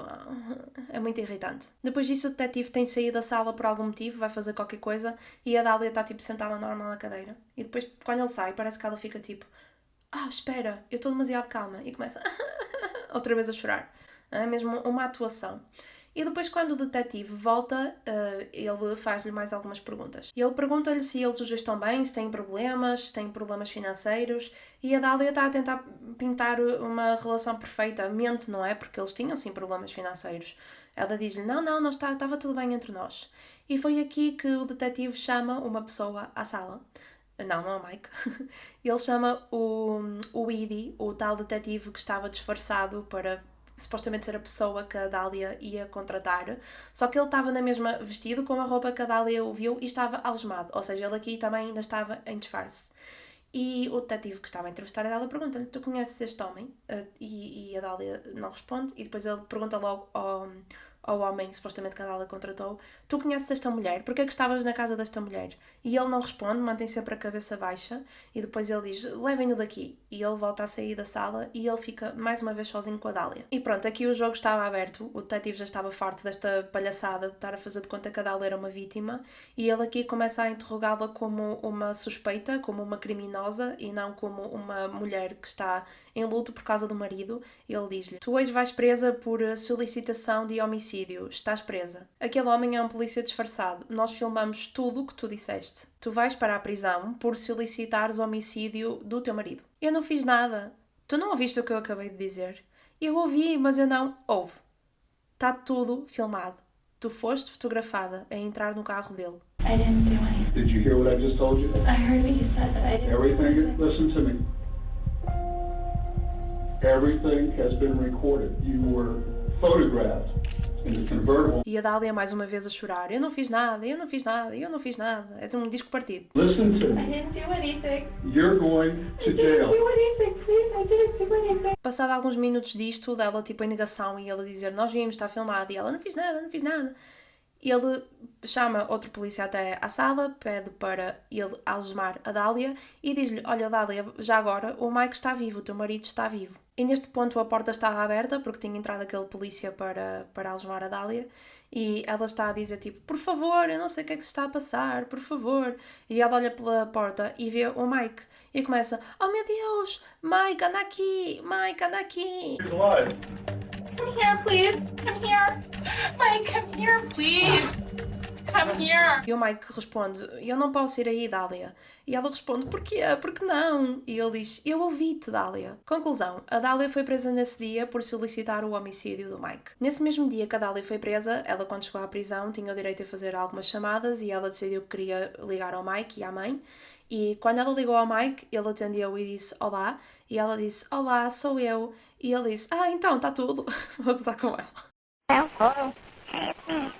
é muito irritante. Depois disso o detetive tem saído da sala por algum motivo, vai fazer qualquer coisa e a Dália está tipo sentada normal na cadeira. E depois quando ele sai parece que ela fica tipo, espera, eu estou demasiado calma, e começa outra vez a chorar. É mesmo uma atuação. E depois quando o detetive volta, ele faz-lhe mais algumas perguntas. E ele pergunta-lhe se eles os estão bem, se têm problemas financeiros, e a Dália está a tentar pintar uma relação perfeita, mente, não é? Porque eles tinham sim problemas financeiros. Ela diz-lhe, não estava tudo bem entre nós. E foi aqui que o detetive chama uma pessoa à sala. Não é o Mike. Ele chama o Edie, o tal detetive que estava disfarçado para supostamente ser a pessoa que a Dália ia contratar, só que ele estava na mesma vestido com a roupa que a Dália o viu e estava algemado, ou seja, ele aqui também ainda estava em disfarce. E o detetive que estava a entrevistar a Dália pergunta-lhe, tu conheces este homem? E a Dália não responde, e depois ele pergunta logo ao homem, supostamente que a Dália contratou, tu conheces esta mulher? Porquê é que estavas na casa desta mulher? E ele não responde, mantém sempre a cabeça baixa, e depois ele diz, levem-no daqui. E ele volta a sair da sala, e ele fica mais uma vez sozinho com a Dália. E pronto, aqui o jogo estava aberto, o detetive já estava farto desta palhaçada de estar a fazer de conta que a Dália era uma vítima, e ele aqui começa a interrogá-la como uma suspeita, como uma criminosa, e não como uma mulher que está em luto por causa do marido. Ele diz-lhe, tu hoje vais presa por solicitação de homicídio. Estás presa. Aquele homem é um polícia disfarçado. Nós filmamos tudo o que tu disseste. Tu vais para a prisão por solicitares homicídio do teu marido. Eu não fiz nada. Tu não ouviste o que eu acabei de dizer? Eu ouvi, mas eu não. Ouve. Está tudo filmado. Tu foste fotografada a entrar no carro dele. I didn't do anything. Did you hear what I just told you? I heard what you said, but I didn't do Everything, anything. listen to me. Everything has been recorded. You were photographed in the convertible. E a Dália mais uma vez a chorar. Eu não fiz nada, eu não fiz nada, eu não fiz nada. É um disco partido. Listen to I me. didn't do anything. You're going to I didn't jail. do anything, please. I didn't do anything. Passado alguns minutos disto, dela tipo em negação e ele a dizer nós vimos, está filmado. E ela não fiz nada, não fiz nada. Ele chama outro polícia até à sala, pede para ele algemar a Dália e diz-lhe, olha Dália, já agora o Mike está vivo, o teu marido está vivo. E neste ponto a porta estava aberta porque tinha entrado aquele polícia para algemar a Dália e ela está a dizer tipo, por favor, eu não sei o que é que se está a passar, por favor. E ela olha pela porta e vê o Mike e começa, oh meu Deus, Mike, anda aqui, Mike, anda aqui. He's alive. Come here, please. Come here. Mike, come here, please. Come here. E o Mike responde, eu não posso ir aí, Dália. E ela responde, porquê? Porque não? E ele diz, eu ouvi-te, Dália. Conclusão, a Dália foi presa nesse dia por solicitar o homicídio do Mike. Nesse mesmo dia que a Dália foi presa, ela quando chegou à prisão tinha o direito a fazer algumas chamadas e ela decidiu que queria ligar ao Mike e à mãe. E quando ela ligou ao Mike, ele atendeu e disse olá. E ela disse, olá, sou eu. E ele disse, então, está tudo. Vou gozar com ela. Hello. Hey, it's me.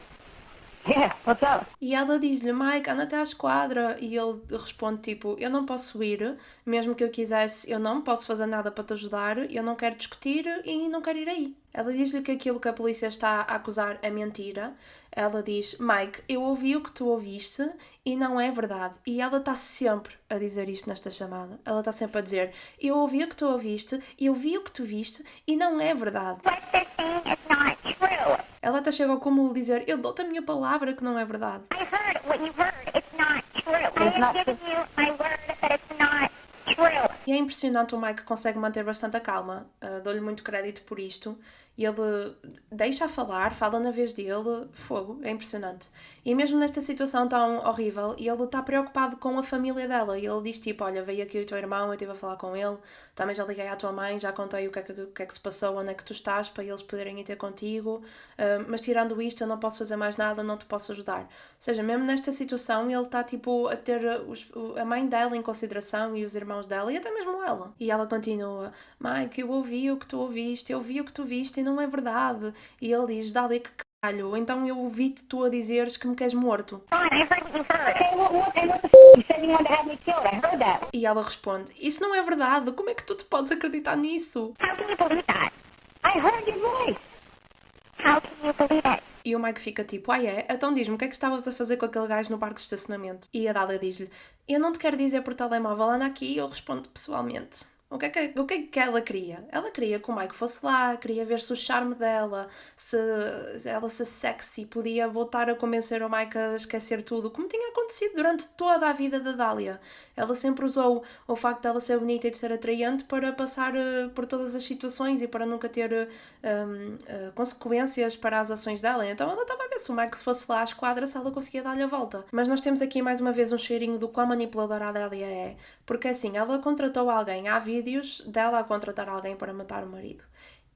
Yeah, what's up? E ela diz-lhe, Mike, anda até à esquadra. E ele responde, tipo, eu não posso ir, mesmo que eu quisesse, eu não posso fazer nada para te ajudar, eu não quero discutir e não quero ir aí. Ela diz-lhe que aquilo que a polícia está a acusar é mentira. Ela diz, Mike, eu ouvi o que tu ouviste e não é verdade. E ela está sempre a dizer isto nesta chamada. Ela está sempre a dizer, eu ouvi o que tu ouviste, eu vi o que tu viste e não é verdade. What they're saying is not true. Ela até chega ao cúmulo de dizer, eu dou-te a minha palavra que não é verdade. I heard what you heard. It's not true. I am giving you my word that it's not true. E é impressionante o Mike consegue manter bastante a calma. Dou-lhe muito crédito por isto. E ele deixa falar, fala na vez dele, fogo, é impressionante. E mesmo nesta situação tão horrível, ele está preocupado com a família dela. E ele diz tipo, olha, veio aqui o teu irmão, eu estive a falar com ele, também já liguei à tua mãe, já contei o que é que se passou, onde é que tu estás, para eles poderem ir ter contigo. Mas tirando isto, eu não posso fazer mais nada, não te posso ajudar. Ou seja, mesmo nesta situação, ele está tipo a ter a mãe dela em consideração e os irmãos dela e até mesmo ela. E ela continua, Mike, eu ouvi o que tu ouviste, eu vi o que tu viste e não é verdade. E ele diz, Dália, que caralho, então eu ouvi-te tu a dizeres que me queres morto. Fine, I heard what you heard. Okay, what the you said you wanted to have me killed. I heard that. E ela responde, isso não é verdade, como é que tu te podes acreditar nisso? How can you believe that? I heard your voice. How can you believe that? E o Mike fica tipo, é? Então diz-me, o que é que estavas a fazer com aquele gajo no parque de estacionamento? E a Dália diz-lhe, eu não te quero dizer por telemóvel, anda aqui e eu respondo pessoalmente. O que é que ela queria? Ela queria que o Mike fosse lá, queria ver se o charme dela, se ela se sexy, podia voltar a convencer o Mike a esquecer tudo, como tinha acontecido durante toda a vida da Dália. Ela sempre usou o facto de ela ser bonita e de ser atraente para passar por todas as situações e para nunca ter consequências para as ações dela. Então ela estava a ver se o Mike fosse lá à esquadra, se ela conseguia dar-lhe a volta. Mas nós temos aqui mais uma vez um cheirinho do quão manipuladora a Dália é. Porque assim, ela contratou alguém à vídeos dela a contratar alguém para matar o marido.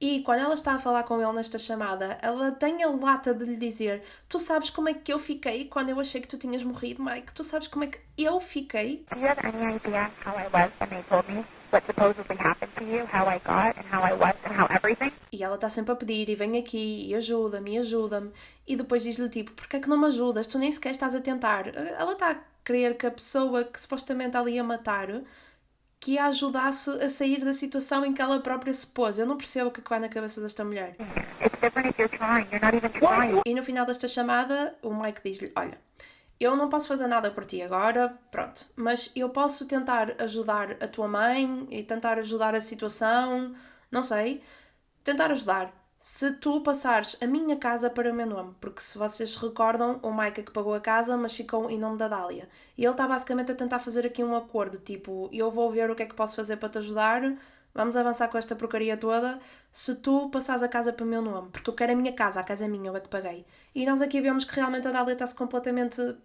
E quando ela está a falar com ele nesta chamada, ela tem a lata de lhe dizer, tu sabes como é que eu fiquei quando eu achei que tu tinhas morrido, Mike? Tu sabes como é que eu fiquei? Do you have any idea how I was when they told me what supposedly happened to you, how I got and how I was and how everything? E ela está sempre a pedir, e vem aqui, e ajuda-me, ajuda-me. E depois diz-lhe tipo, porquê é que não me ajudas? Tu nem sequer estás a tentar. Ela está a querer que a pessoa que supostamente ela ia matar que a ajudasse a sair da situação em que ela própria se pôs. Eu não percebo o que vai na cabeça desta mulher. It's different if you're trying. You're not even trying. E no final desta chamada, o Mike diz-lhe, olha, eu não posso fazer nada por ti agora, pronto, mas eu posso tentar ajudar a tua mãe e tentar ajudar a situação, não sei, tentar ajudar. Se tu passares a minha casa para o meu nome, porque se vocês se recordam, o Mike é que pagou a casa, mas ficou em nome da Dália. E ele está basicamente a tentar fazer aqui um acordo, tipo, eu vou ver o que é que posso fazer para te ajudar, vamos avançar com esta porcaria toda, se tu passares a casa para o meu nome, porque eu quero a minha casa, a casa é minha, eu é que paguei. E nós aqui vemos que realmente a Dália está-se completamente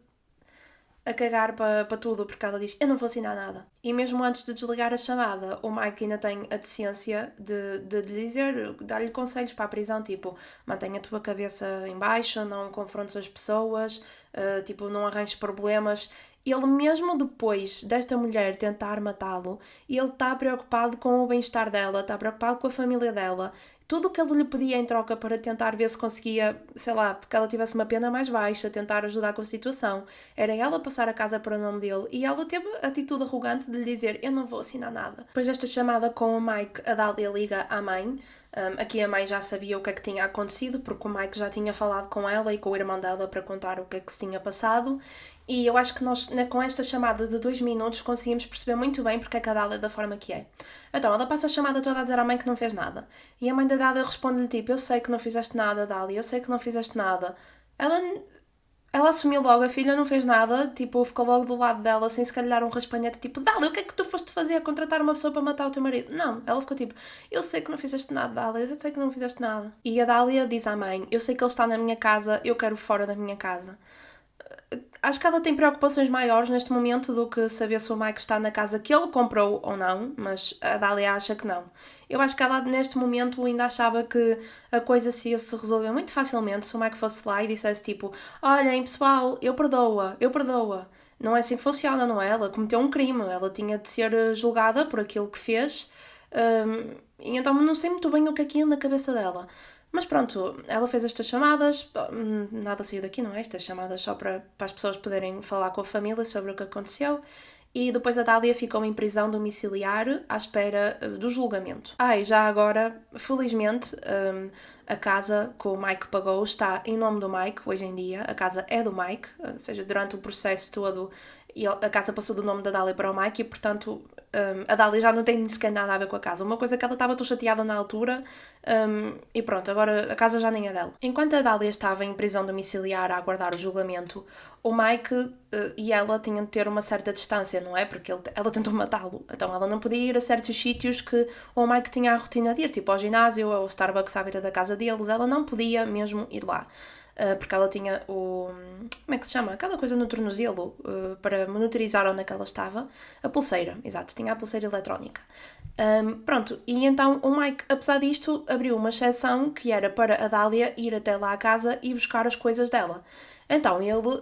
a cagar para tudo, porque ela diz, eu não vou assinar nada. E mesmo antes de desligar a chamada, o Mike ainda tem a decência de lhe dizer, dar-lhe conselhos para a prisão, tipo, mantenha a tua cabeça em baixo, não confrontes as pessoas, tipo, não arranjes problemas. Ele mesmo depois desta mulher tentar matá-lo, ele está preocupado com o bem-estar dela, está preocupado com a família dela. Tudo o que ele lhe pedia em troca para tentar ver se conseguia, sei lá, porque ela tivesse uma pena mais baixa, tentar ajudar com a situação, era ela passar a casa para o nome dele, e ela teve a atitude arrogante de lhe dizer, eu não vou assinar nada. Depois desta chamada com o Mike, a Dália liga à mãe. Aqui a mãe já sabia o que é que tinha acontecido, porque o Mike já tinha falado com ela e com o irmão dela para contar o que é que se tinha passado. E eu acho que nós, com esta chamada de 2 minutos, conseguimos perceber muito bem porque é que a Dália é da forma que é. Então, ela passa a chamada toda a dizer à mãe que não fez nada. E a mãe da Dália responde-lhe tipo, eu sei que não fizeste nada, Dália, eu sei que não fizeste nada. Ela assumiu logo, a filha não fez nada, tipo, ficou logo do lado dela, sem se calhar um raspanhete, tipo, Dália, o que é que tu foste fazer? Contratar uma pessoa para matar o teu marido? Não, ela ficou tipo, eu sei que não fizeste nada, Dália, eu sei que não fizeste nada. E a Dália diz à mãe, eu sei que ele está na minha casa, eu quero fora da minha casa. Acho que ela tem preocupações maiores neste momento do que saber se o Mike está na casa que ele comprou ou não, mas a Dália acha que não. Eu acho que ela neste momento ainda achava que a coisa se ia se resolver muito facilmente se o Mike fosse lá e dissesse tipo, olhem pessoal, eu perdoo-a. Não é assim que funciona, não é? Ela cometeu um crime, ela tinha de ser julgada por aquilo que fez, e então não sei muito bem o que é que ia na cabeça dela. Mas pronto, ela fez estas chamadas, nada saiu daqui, não é? Estas chamadas só para as pessoas poderem falar com a família sobre o que aconteceu. E depois a Dália ficou em prisão domiciliar à espera do julgamento. E já agora, felizmente, a casa que o Mike pagou está em nome do Mike, hoje em dia. A casa é do Mike, ou seja, durante o processo todo a casa passou do nome da Dália para o Mike e, portanto, a Dália já não tem sequer nada a ver com a casa. Uma coisa que ela estava tão chateada na altura e pronto, agora a casa já nem é dela. Enquanto a Dália estava em prisão domiciliar a aguardar o julgamento, o Mike e ela tinham de ter uma certa distância, não é? Porque ela tentou matá-lo. Então ela não podia ir a certos sítios que o Mike tinha a rotina de ir, tipo ao ginásio ou ao Starbucks à beira da casa deles. Ela não podia mesmo ir lá. Porque ela tinha o... como é que se chama? Aquela coisa no tornozelo para monitorizar onde é que ela estava. A pulseira, exato, tinha a pulseira eletrónica. Pronto, e então o Mike, apesar disto, abriu uma exceção que era para a Dália ir até lá à casa e buscar as coisas dela. Então ele...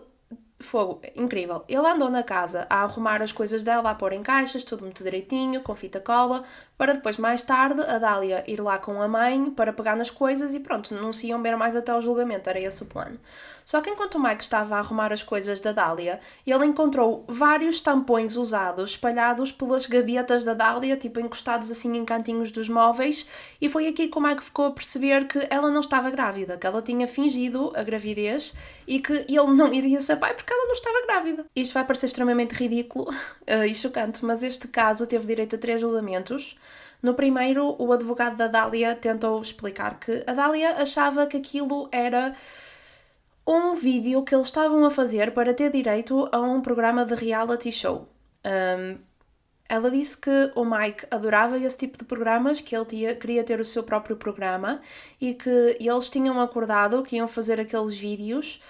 Fogo, incrível. Ele andou na casa a arrumar as coisas dela, a pôr em caixas, tudo muito direitinho, com fita cola, para depois, mais tarde, a Dália ir lá com a mãe para pegar nas coisas e pronto, não se iam ver mais até ao julgamento, era esse o plano. Só que enquanto o Mike estava a arrumar as coisas da Dália, ele encontrou vários tampões usados espalhados pelas gavetas da Dália, tipo encostados assim em cantinhos dos móveis, e foi aqui que o Mike ficou a perceber que ela não estava grávida, que ela tinha fingido a gravidez e que ele não iria ser pai porque ela não estava grávida. Isto vai parecer extremamente ridículo e chocante, mas este caso teve direito a 3 julgamentos. No primeiro, o advogado da Dália tentou explicar que a Dália achava que aquilo era um vídeo que eles estavam a fazer para ter direito a um programa de reality show. Ela disse que o Mike adorava esse tipo de programas, que ele queria ter o seu próprio programa e que eles tinham acordado que iam fazer aqueles vídeos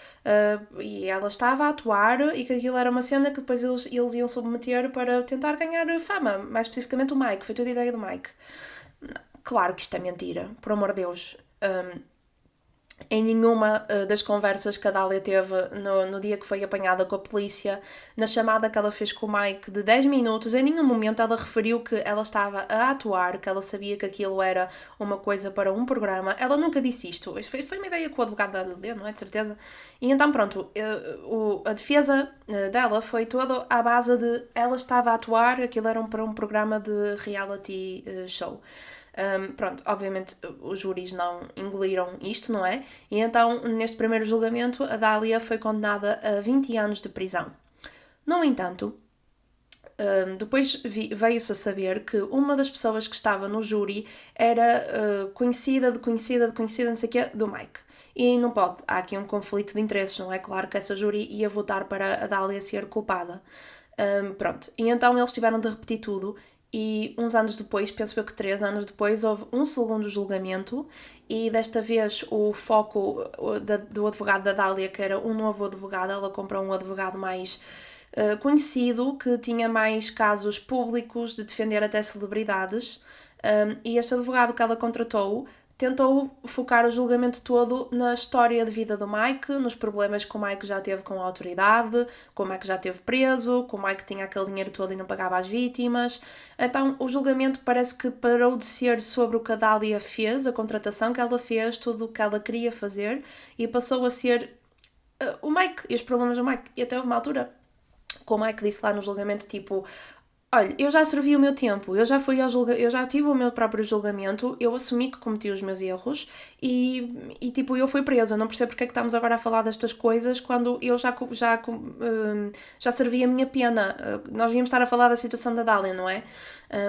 e ela estava a atuar e que aquilo era uma cena que depois eles iam submeter para tentar ganhar fama, mais especificamente o Mike, foi toda a ideia do Mike. Claro que isto é mentira, por amor de Deus. Em nenhuma das conversas que a Dália teve no dia que foi apanhada com a polícia, na chamada que ela fez com o Mike de 10 minutos, em nenhum momento ela referiu que ela estava a atuar, que ela sabia que aquilo era uma coisa para um programa. Ela nunca disse isto. Foi uma ideia que o advogado dela deu, não é? De certeza. E então, pronto, a defesa dela foi toda à base de ela estava a atuar, aquilo era para um programa de reality show. Pronto, obviamente os júris não engoliram isto, não é? E então, neste primeiro julgamento, a Dália foi condenada a 20 anos de prisão. No entanto, depois veio-se a saber que uma das pessoas que estava no júri era conhecida, não sei o quê, do Mike. E não pode, há aqui um conflito de interesses, não é? Claro que essa júri ia votar para a Dália ser culpada. Pronto, e então eles tiveram de repetir tudo. E uns anos depois, penso eu que 3 anos depois, houve um segundo julgamento e desta vez o foco do advogado da Dália, que era um novo advogado, ela comprou um advogado mais conhecido, que tinha mais casos públicos de defender até celebridades, e este advogado que ela contratou tentou focar o julgamento todo na história de vida do Mike, nos problemas que o Mike já teve com a autoridade, que o Mike já esteve preso, que o Mike tinha aquele dinheiro todo e não pagava às vítimas. Então o julgamento parece que parou de ser sobre o que a Dália fez, a contratação que ela fez, tudo o que ela queria fazer, e passou a ser o Mike e os problemas do Mike. E até houve uma altura que o Mike disse lá no julgamento, tipo... Olha, eu já servi o meu tempo, eu já tive o meu próprio julgamento, eu assumi que cometi os meus erros e tipo, eu fui presa. Eu não percebo porque é que estamos agora a falar destas coisas quando eu já servi a minha pena. Nós devíamos estar a falar da situação da Dália, não é?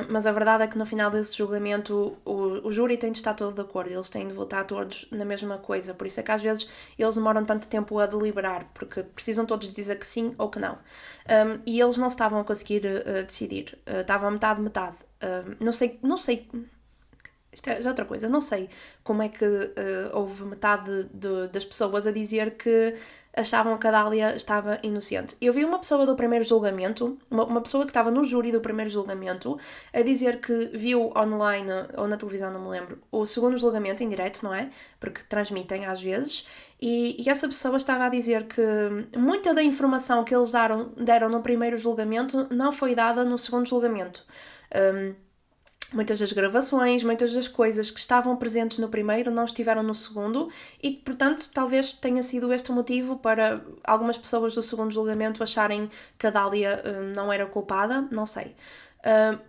Mas a verdade é que no final desse julgamento o júri tem de estar todo de acordo, eles têm de votar todos na mesma coisa, por isso é que às vezes eles demoram tanto tempo a deliberar, porque precisam todos dizer que sim ou que não. E eles não estavam a conseguir decidir, estava metade. Não sei, isto é já outra coisa, não sei como é que houve metade das pessoas a dizer que achavam que a Dália estava inocente. Eu vi uma pessoa do primeiro julgamento, uma pessoa que estava no júri do primeiro julgamento, a dizer que viu online, ou na televisão, não me lembro, o segundo julgamento em direto, não é? Porque transmitem às vezes, e essa pessoa estava a dizer que muita da informação que eles deram no primeiro julgamento não foi dada no segundo julgamento. Muitas das gravações, muitas das coisas que estavam presentes no primeiro não estiveram no segundo e, portanto, talvez tenha sido este o motivo para algumas pessoas do segundo julgamento acharem que a Dália não era culpada, não sei.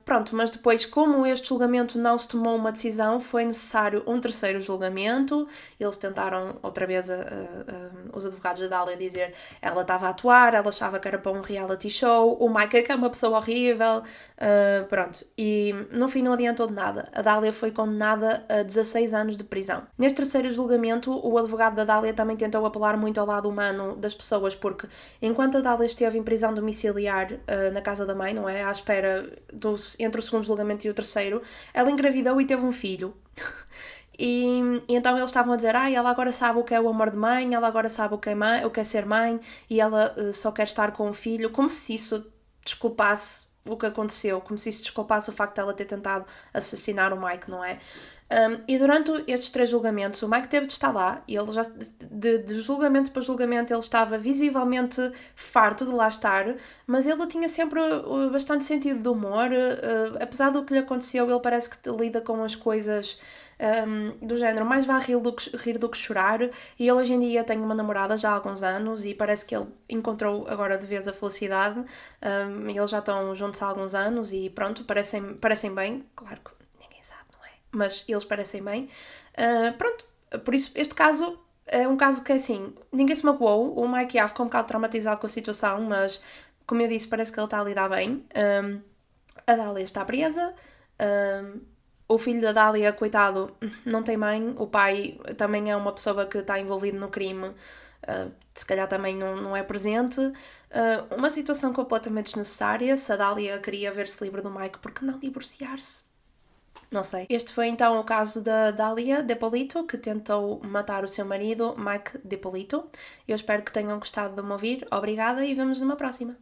Pronto, mas depois, como este julgamento não se tomou uma decisão, foi necessário um terceiro julgamento. Eles tentaram outra vez, os advogados da Dália, dizer ela estava a atuar, ela achava que era para um reality show, o Mike que é uma pessoa horrível, pronto. E no fim não adiantou de nada. A Dália foi condenada a 16 anos de prisão. Neste terceiro julgamento, o advogado da Dália também tentou apelar muito ao lado humano das pessoas, porque enquanto a Dália esteve em prisão domiciliar na casa da mãe, não é? À espera entre o segundo julgamento e o terceiro, ela engravidou e teve um filho. E então eles estavam a dizer, ela agora sabe o que é o amor de mãe, ela agora sabe o que é ser mãe, e ela só quer estar com o filho, como se isso desculpasse o que aconteceu, como se isso desculpasse o facto de ela ter tentado assassinar o Mike, não é? E durante estes 3 julgamentos, o Mike teve de estar lá, e ele já, de julgamento para julgamento, ele estava visivelmente farto de lá estar, mas ele tinha sempre bastante sentido de humor, apesar do que lhe aconteceu, ele parece que lida com as coisas do género, mais vale rir do que chorar, e ele hoje em dia tem uma namorada já há alguns anos, e parece que ele encontrou agora de vez a felicidade, eles já estão juntos há alguns anos, e pronto, parecem bem, claro que mas eles parecem bem. Pronto, por isso este caso é um caso que assim, ninguém se magoou, o Mike ficou um bocado traumatizado com a situação, mas como eu disse, parece que ele está a lidar bem. A Dália está presa, o filho da Dália, coitado, não tem mãe, o pai também é uma pessoa que está envolvido no crime, se calhar também não é presente. Uma situação completamente desnecessária. Se a Dália queria ver-se livre do Mike, por que não divorciar-se? Não sei. Este foi então o caso da Dália DePolito, que tentou matar o seu marido, Mike DePolito. Eu espero que tenham gostado de me ouvir. Obrigada e vemos numa próxima.